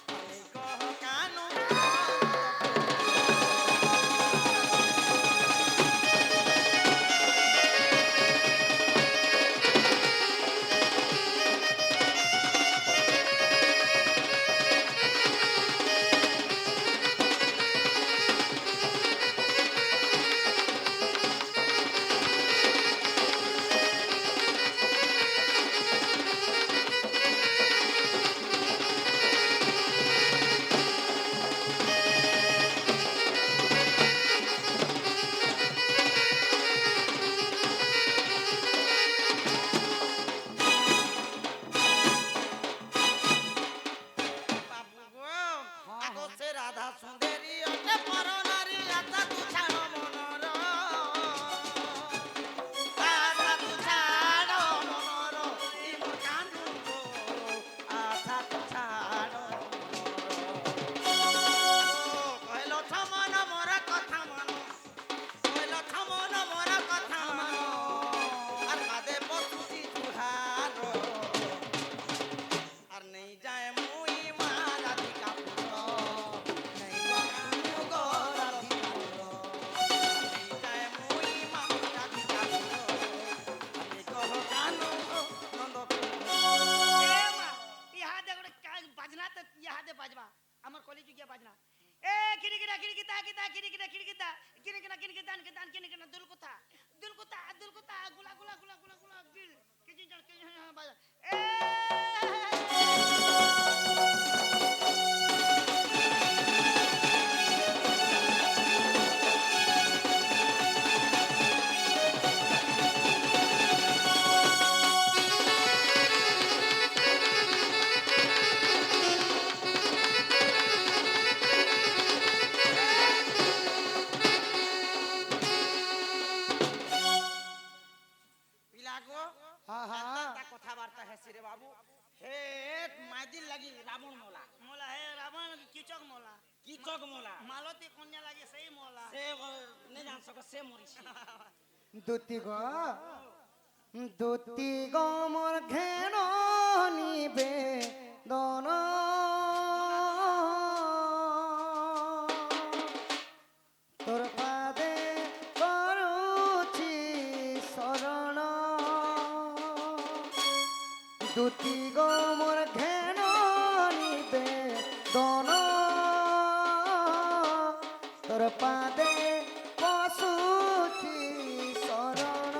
আর নেই গহ কানু বাবু গো আগো সে রাধা সুন্দরী অতে পরনারী আতা তু ছাড় মনর আতা তু ছাড় মনর ই মোর কানু গো আতা তু ছাড় কইল ছমন মোর কথা মন কইল ছমন মোর কথা মন আর বাদে বসুছি জুহার আর নেই যায় মুই মা রাধিকা পুর নেই গো গো রাধিকা পুর নেই যায় মুই মা রাধিকা পুর আমি কহ কানু নন্দ এ মা ইহাদে গোটে বাজনা তো ইহাদে বাজবা আমার কলেজ গিয়া বাজনা এ কিরিকিটা কিরিকিটা কিটা কিরিকিটা কিরিকিটা কিরিকিটা কিরিকিটা কিরিকিটা কিরিকিটা দুলকুতা দুলকুতা দুলকুতা গুলা গুলা গুলা গুলা গুলা গিল কিজিন জন কিজিন বাজা এ পিলা গো আহা তা কথাবার্তা হেসি রে বাবু হে মাইদির লাগি রাবণ মোলা মোলা হে রাবণ কিচক মোলা কি চক মোলা মালতী কন্যা লাগে সেই মোলা সে নে জান সক সে মরিছি দুতি গো মোর ঘেন নিবে দন তোর পাদে করুছি শরণ দুতি গো মোর ঘেন নিবে দন তোর পাদে পশুছি শরণ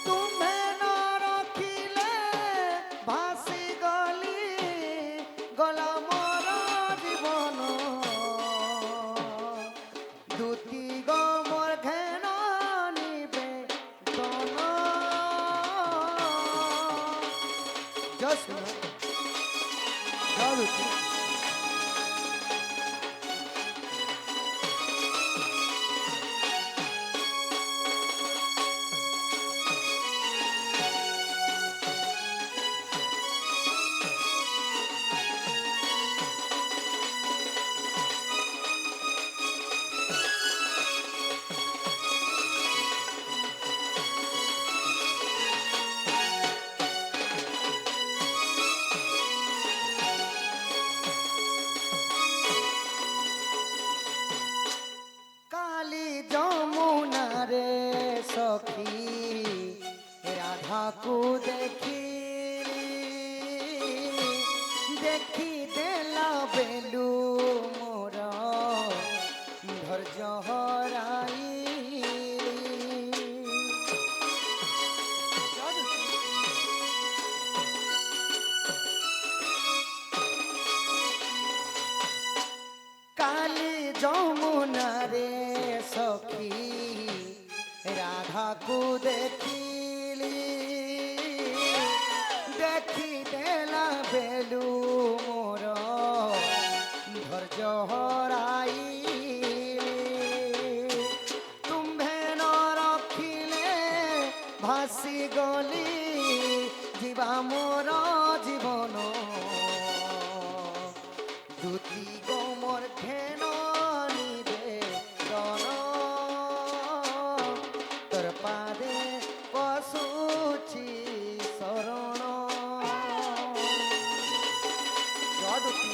তুমে ন রখিলে ভাসি গলি গলা মোর জীবন দুতি গো মোর ঘেন নিবে দন জয় দুতি সখী রাধাকু দেখি দেখি দেলা বেলু মোর ধৈর্য হরাই কালী যমুনারে সখী রাধাকু দেখিলি দেখি দেলা বেলু মোর ধৈর্য হরাই তুম্ভে ন রখিলে ভাসি গলি ଯିବା মোর জীবন দুতি গোমর ঘেন নিবেদন তোর পাদে পশুছি শরণ যদুতি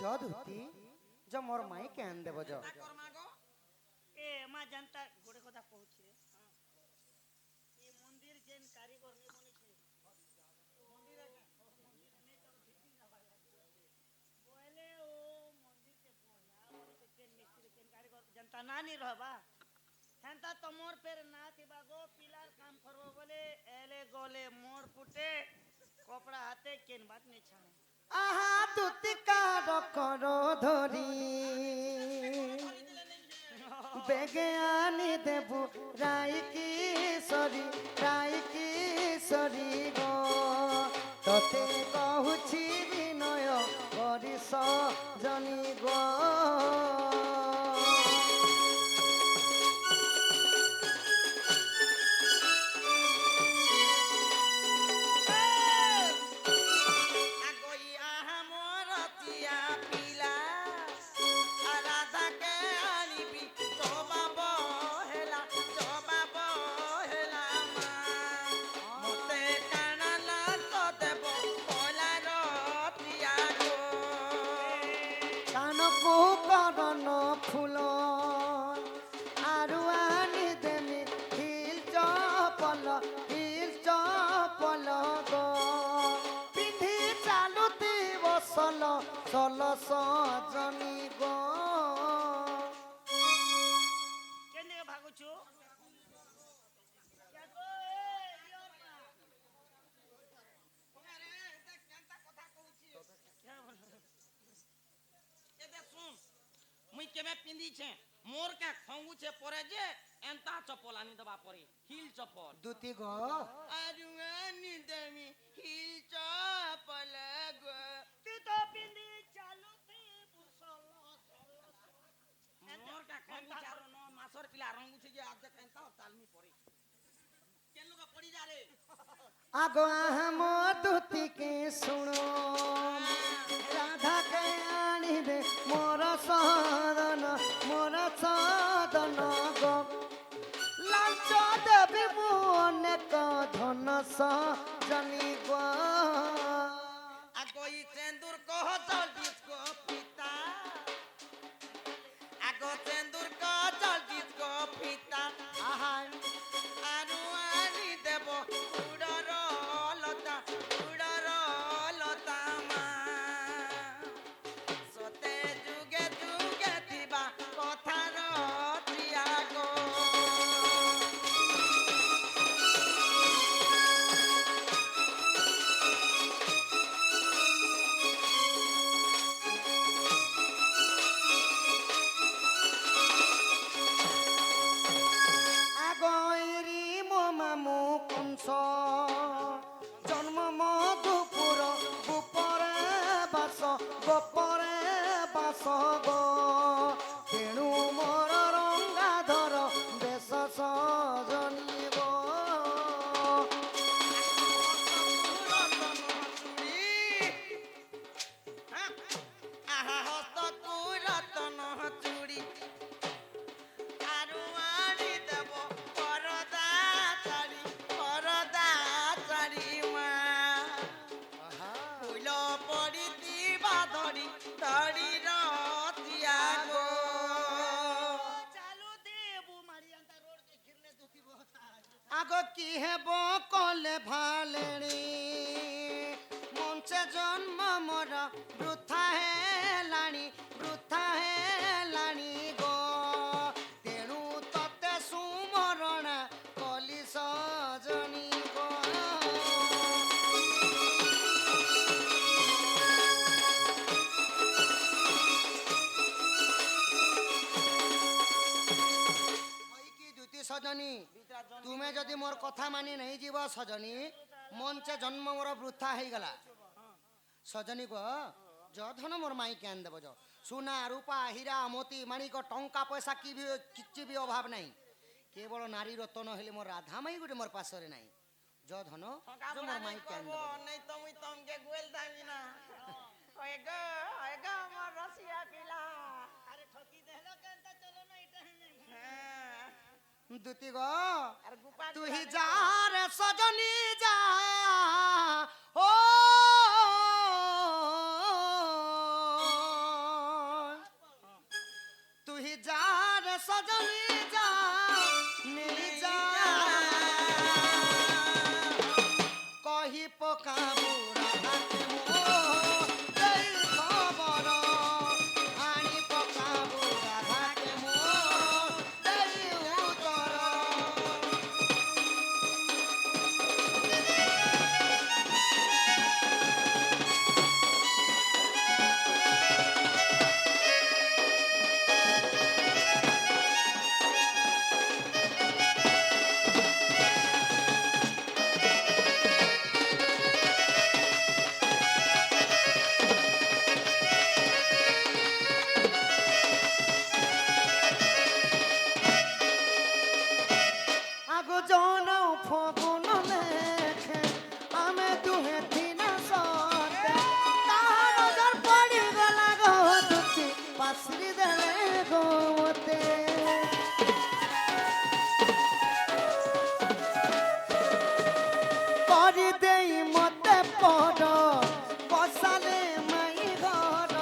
যদুতি য মোর মাই কেন দেব য কর মা গো এ মা জানতা গোটে কথা কହୁଛି ଏ ମନ୍ଦିର ଯେନ୍ କାରିଗର ନି ବନିছে ମନ୍ଦିର ବୋଇଲେ ଓ ମନ୍ଦିର କେ ବଢିଆ ବନିছে କେନ୍ ମିସ୍ତ୍ରୀ କେନ୍ କାରିଗର ଜାନତା ନା ନି रहबा ହେନ୍ତା ତମର ଫେର ନା ଥିବା ଗो ପିଲାର କାମ କରବ ବୋଲେ ଏଲେ ଗଲେ ମୋର ପୁଟେ କପड़ा হাতে কেন বাত নে ছানে আহা দুতি কার কর ধরি বেগে আনি দেবু রাই কিশোরী গো তোতে কহুছি বিনয় করিস জনি গো আগই আহা মোর তিয়া পিলা আর রাধাকে আনিবি জবাব হেলা মা মতে কানালা তো দেব কলার তিয়া গো কানকু করন ফুল আরু আনি দেমি হিল চপল গো পিন্ধি চালুতি বসল চল সজনী গো কেনে ভাগুছু মুই কেবে পিন্ধিছে মোর কে খঙ্গুছে পরে যে এন্তা চপল আনি দেবা পরে হিল চপল দুতি গো আরু আনি দেমি হিল চপল গো তুই তো পিন্দি চালুতি বুসল মোর কে খঙ্গুছে আর ন মাসর পিলা রঙ্গুছে যে আজ এন্তা তালমি পরে কেন লোক পড়ি যা রে আগো আহম দুতি কে শুনো রাধা কে আনি দে মোর সদন গো লাঞ্চ দেবি মু অনেক ধন সজনী গো আগই চেন্দুর কহ জলদিস গো পিতা আগো চেন্দুর কহ জলদিস গো পিতা আহাই আরু আনি দেব উড়র লতা উড়র হেব কলে ভালেণী মঞ্চে জন্ম মোর বৃথা হেলাণী গো তেণু ততে সুমরণা কলি সজনী গো। সজনী তুমি যদি মোর কথা মানি নাই যাব সজনী মঞ্চে জন্ম মোর বৃথা হয়ে গলা সজনী গো যধন মোর মাই কেন দেব য সোনা রূপা হীরা মোতি মাণিক টঙ্কা পয়সা কিছু বি অভাব নাই কেবল নারী রতন হলে মোর রাধা মাই গোটে মোর পাশরে নাই যধন মোর মাই কেন দেব নাই তুমি তমকে গোল দামি না ওই গো আমার রসিয়া পিলা আরে ঠকি দেহলো কেনতা চলো না এটা নাই হ্যাঁ দুতি গো আর গুপা তুই যা রে সজনী যা ও তুই যা রে সজনী যা নে যা কহি পকাবু রাধাকে মো দেই খবর আনি পকাবু রাধাকে মো দেই উত্তর। আগো জনাও ফগুন লেখে আমি দুহে দিন সতে তাহার নজর পড়ি গলা গো দুতি পাশরি দেলে গো মতে করি দেই মতে পড় বসালে মাই ঘর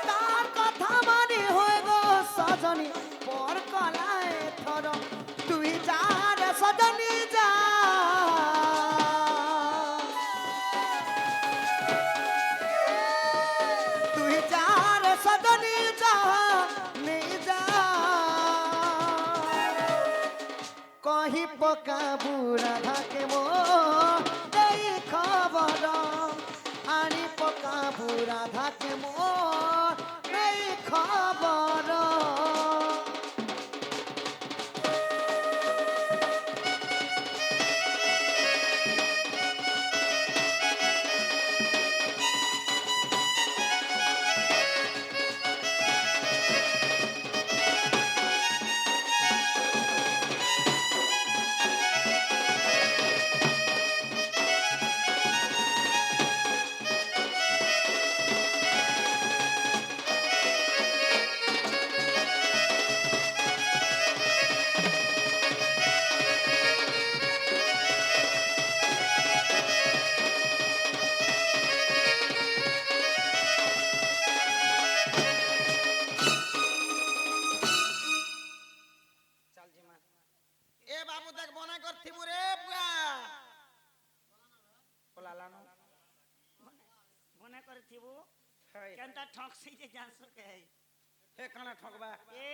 তার কথা মানি হয়ে গো সজনী পর কলায় থর তুই যা রে সজনী যা তুই যা রে সজনী যা নে যা কহি পকাবু রাধাকে মো দেই খবর আনি পকাবু রাধাকে মো দেই খবর। চল জিমা এ বাবু দেখ মনে করথিবু রে বুয়া পোলালানো মনে করে থিবু হেই কেনতা ঠকছি যে জানছো কে হে কানা ঠকবা এ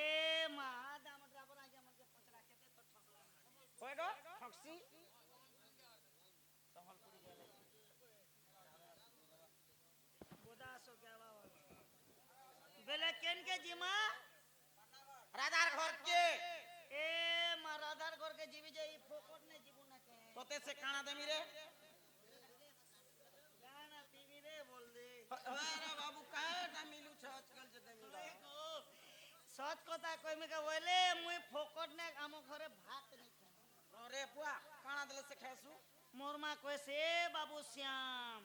মা দাম ড্রাইভার আগে আমাকে পচরা কেতে তো ঠকলা কই গো ঠকছি সম্বলপুরি গেলে बोदा सो क्या बाबा बेले केन के जिमा রাজার ঘর কে ए मारादार घर के जीवी जे फोकट ने जीवू ना के তোতে সে কানা দেমি রে गाना टीवी रे बोल दे আরে বাবু কাটা মিলুছ আজকাল যে দেমি सच কথা কই মে কে বলে মুই फोकट ने आम घरे भात नहीं खाए রে বুয়া কানা দিলে সে খাইছু मोर मां कइसे बाबू श्याम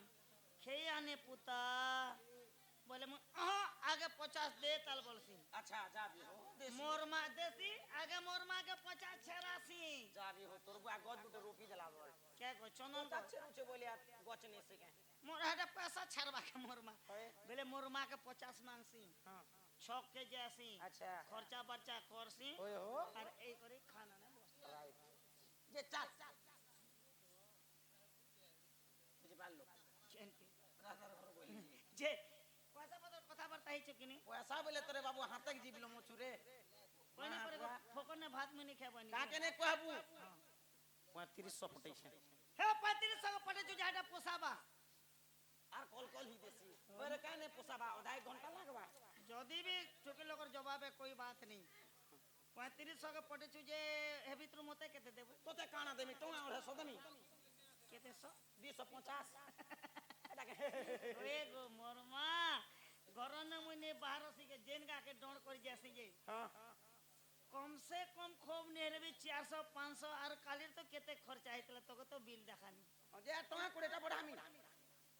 खेई आने पुता बोले मु आगे 50 दे ताल बोलसी আচ্ছা যাবি হো দেশি मोर मां देसी आगे मोर मां के 50 छरासी যাবি হো তোর বুয়া গদ দুটো রুপি দিলা বল क्या को चंदन का আচ্ছা রুচে বলি আর গছ নেছে কে मोर हटा पैसा छरबा के मोर मां হয় बोले मोर मां के 50 मांगसी হ্যাঁ छक के जैसी আচ্ছা खर्चा बर्चा करसी ওই হো और ए करे खाना ने बस রাইট যে চাচ যে পয়সা পত্র কথাবার্তা হয়েছে কিনি পয়সা বলে তোরে বাবু হাতে জিবলো মচুরে কইনি করে ফকনে ভাত মুনি খাবানি কাকে নে কহবু 3500 পটাইছে হে 3500 পটে তুই যাটা পোষাবা আর কল কল হি দেছি ওরে কানে পোসাবা আধা ঘন্টা লাগবা যদি भी চোখে লোকের জবাবে কই বাত নেই 3500 পটে তুই যে হে ভিতর মতে কেতে দেব তোতে কানা দেমি তোনা ওরে সদমি কেতে 250 এটাকে ওয়ে গো মরমা গরনে মুনি বাহার সিকে জেন গাকে ডোর করে যাসি যে হ্যাঁ কম সে কম খুব নেরবি 400 500 আর কালির তো কেতে খরচা হইতলে তোকে তো বিল দেখানি যে টঙ্কা কোড়েটা বড়ামি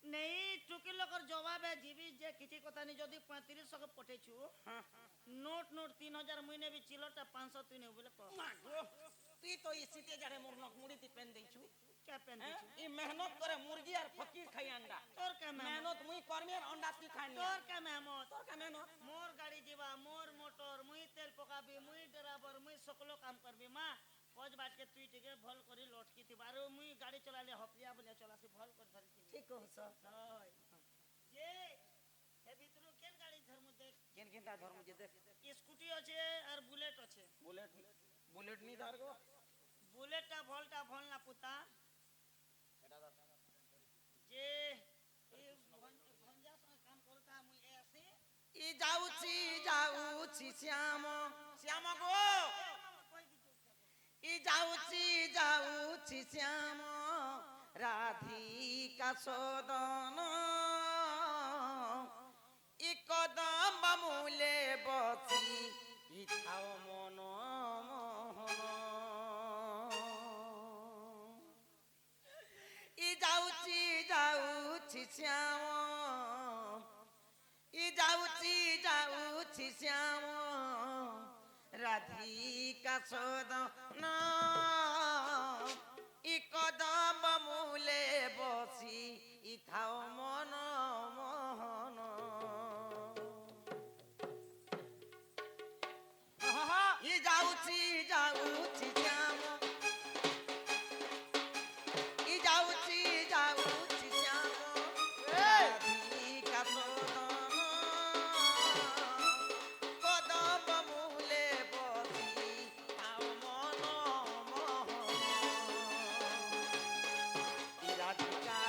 নেই টুকি লোকের জবাবে জিবি যে কিছু কথা নেই যদি 3500 কে পঠেছু নোট নোট 3000 মহিনে বি চিলটা 500 তুই নেব বলে কহ মা গো তুই তো এই শীতে যারে মোর নক মুড়ি তি পেন দেইছু কে পেন দিছু এই মেহনত করে মুরগি আর ফকির খাই আন্ডা তোর কে মেহনত মেহনত মুই করমি আর अंडा তুই খানি তোর কে মেহনত তোর কা মেহনত মোর গাড়ি দিবা মোর মোটর মুই তেল পকাবি মুই ড্রাইভার মুই সকলো কাম করবি মা পজ বাটকে তুই টিকে ভাল করে লটকি থিবা আর মুই গাড়ি চলালে হপিয়া বলে চলাসি ভাল করে ধরছি ঠিক কহছ হয় যে হে ভিতর কেন গাড়ি ধর্ম দেখ কেন কেনটা ধর্ম যে দেখ স্কুটি আছে আর বুলেট আছে বুলেট বুলেট নি ধর গো বুলেটটা ভল না পুতা যে এই ভঞ্জা সঙ্গে কাম করতা মুই এ আসি ই যাউছি যাউছি শ্যাম শ্যাম গো ই যাউছি যাউছি শ্যাম রাধিকা সদন ই কদম মূলে বসি ইথাও মন মোহন ই যাউছি যাউছি শ্যাম ই যাউছি যাউছি শ্যাম রাধিকা সদন ই কদম মূলে বসি ইথাও মন মোহন ই যাউছি যাউছি শ্যাম ই যাউছি যাউছি শ্যাম রাধিকা সদন কদম মূলে বসি তাও মন মোহন ই রাধিকা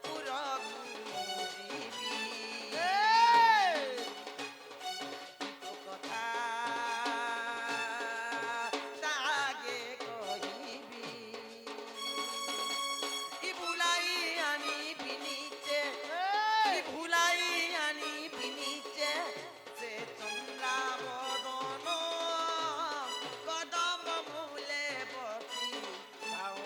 পুরবুজিবি তো কথা তাগে কহিবি ই ভুলাই আনি বিনিচে ই ভুলাই আনি বিনিচে সে চন্দ্রা বদন কদম মূলে বসি তাও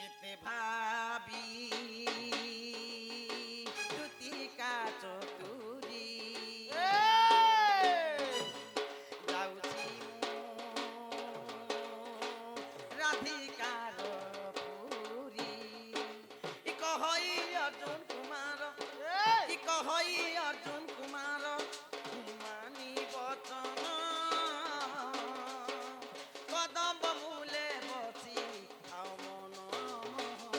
এতে ভাবি দুতিকা চতুরি যাউছি রাধিকার পুরী ই কহই অর্জুন কুমার ই কহই অর্জুন কুমার মানি বচন কদম মূলে বসি খাও মন মোহন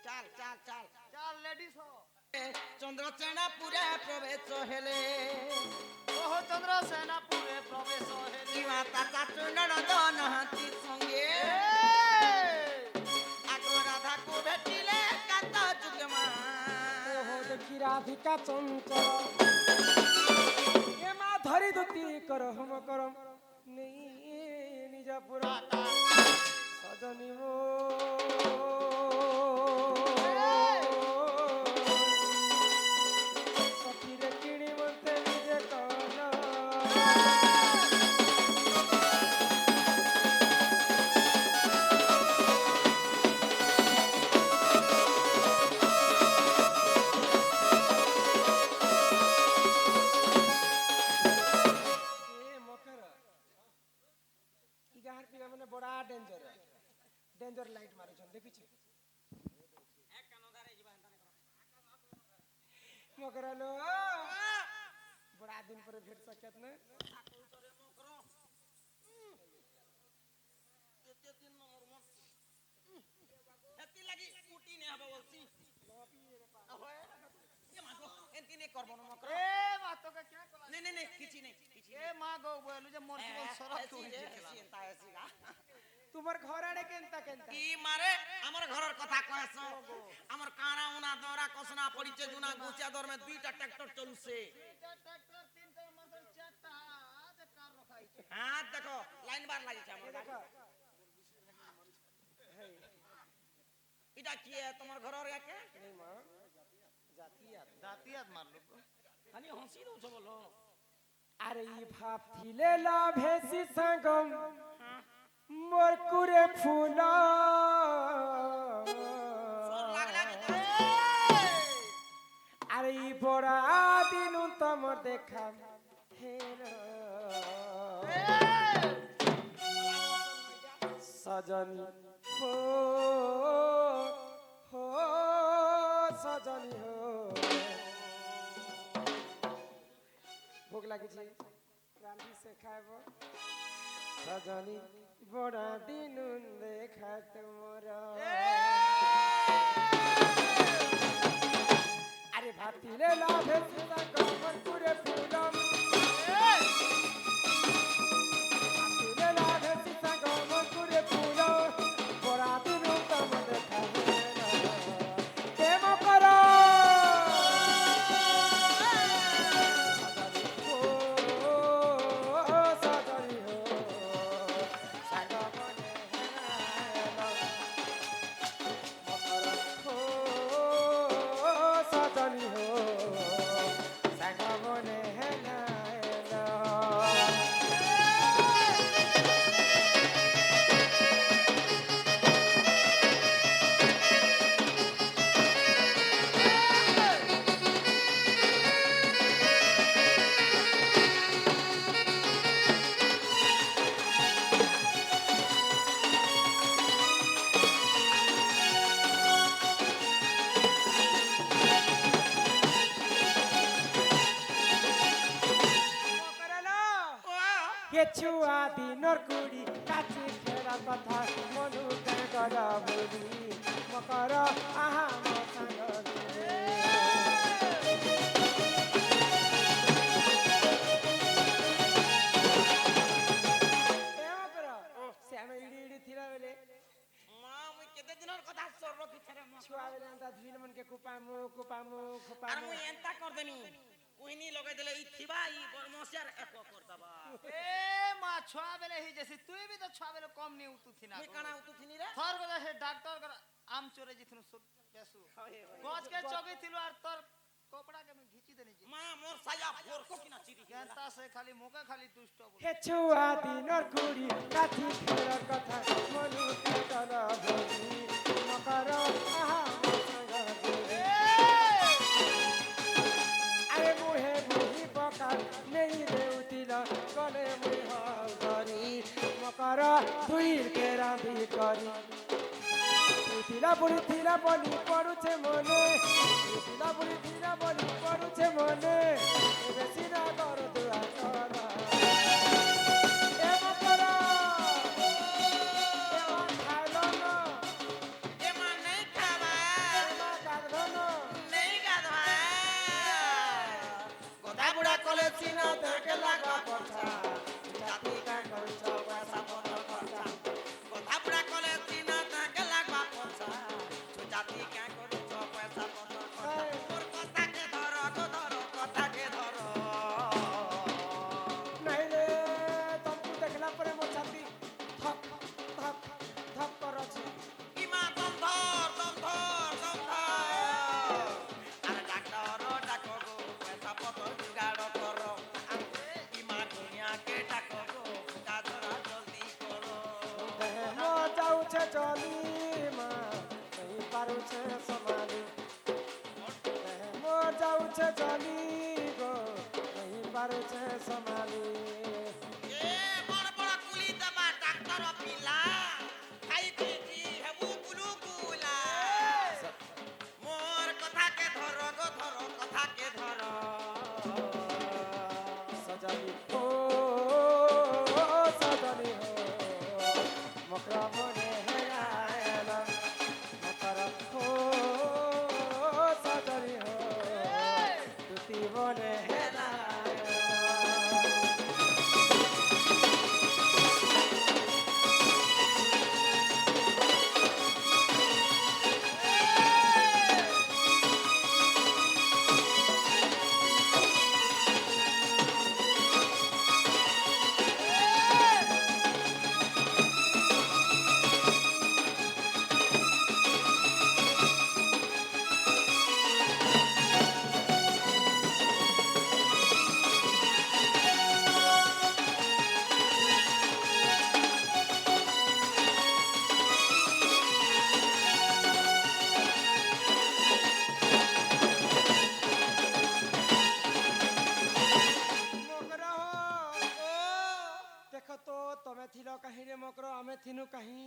চাল চাল চাল চাল লেডিস হো চন্দ্রচেনা পুরে প্রবেশ হেলে ওহ চন্দ্র সেনাপুরে প্রবেশ হেলি কিবা তাতা চুনর দন হাতি সঙ্গে আগো রাধাকু ভেটিলে রাধিকা চঞ্চল এ মা ধরি দুতি কর হম করম নেই নিজাপুর সজনী মো সখীরে কিনি মতে নিজে কল डेंजर लाइट मारे छन देखि छी मकरा लो बड़ा दिन पर भेट सकत न एते दिन मोर मन एती लागि स्कूटी ने हबो बोलसी ओए ये मागो एंती ने करबो न मकरो ए बातो का क्या कला नहीं नहीं किछि नहीं ए मां गो बोलू जे मोर जीवन सरक तू ऐसी एंता ऐसी गा तुमर घर आड़े केनता केनता ई मारे हमर घरर कथा कहस हमर काना उना दौरा कसना पड़िचे जुना गुसिया दर में दुईटा ट्रैक्टर चलू से ट्रैक्टर 3 मसल 4टा आज कार रखाई छे हां देखो लाइन बार लागि छ हमर देखो इटा की है तुम्हार घरर के नहीं मां जातियात दातियात मार लो खाली हंसी दो छ बोलो अरे ई भाप थिले ला भेसी संगम मोर कुरे फूला सोर लागला के अरे ई बड़ा दिनु तमर देखा हेर सजनी हो हो सजनी हो भोग लागी छी रांधी से खाबो सजनी बड़ा दिनु देखा तुमरा अरे भाती ले ला भेसिता कमर पूरे फूलम भाती ले ला भेसिता कमर पूरे फूलम बड़ा दिनु तम देखा केम करो सजनी हो सागा बने सजनी हो सागा बने छुआ दिनर कुड़ी काची खेला कथा मनु कर बुली मकर आहा म संग से हम इडी इडी थिला बेले मां मु केते दिनर कथा सोर रो पिछरे म छुआ बेले अंता धुइन मन के कुपामु कुपामु अरे कुपामु मु एंता कर देनी कोइनी लगे देले ई थिबा ई मसियार एको कर दबा ए मां छुआ बेले ही जैसे तू भी तो छुआ बेले कम नहीं उतु थी ना मी काना उतु थिनी रे थर बेले हे डॉक्टर कर आम चोरे जिथनु सु बेसु गज के चौकी थिलो और तोर कपड़ा के में घिची देनी जी मां मोर साया फोर को किना चिरी जनता से खाली मोका खाली दुष्ट बोल हे छुआ दिनर कुड़ी काची खेला कथा मनु कर बुली मकर आहा म संग अरे मुहे बुही पका नहीं देउतिला कले मुह गरी मकर दुईर के रांधी करी थिला बली पड़ुछे मने थिला बली पड़ुछे मने एबे सिना कर दुआ करा ए मकर ए खाइलो न ए मां नहीं खावा ए मा गाधो न नहीं गाधवा गोदा बुढ़ा कले सीना देके लगा पछा जाति का करछ पैसा बन खर्चा गोदा बुढ़ा कले सीना देके लगा पछा जाति का करछ पैसा बन खर्चा मोर कथा के धर চলি মা নেই পারুছে সমালি মো যাউছে চলি গো নেই পারুছে সমালি এ বড় বড় কুলি দেবা ডাক্তার পিলা খাইতে কি হেবু গুলু গুলা মোর কথাকে ধর গো ধর কথাকে ধর সজালি ও সজালি হো মকরা মনে হেরায়না মকর হো সজালি হো তুতি মনে হেরায়না মকরা হো দেখো তো তমে থিল কাহিরে মকর আমি থিনু কাহি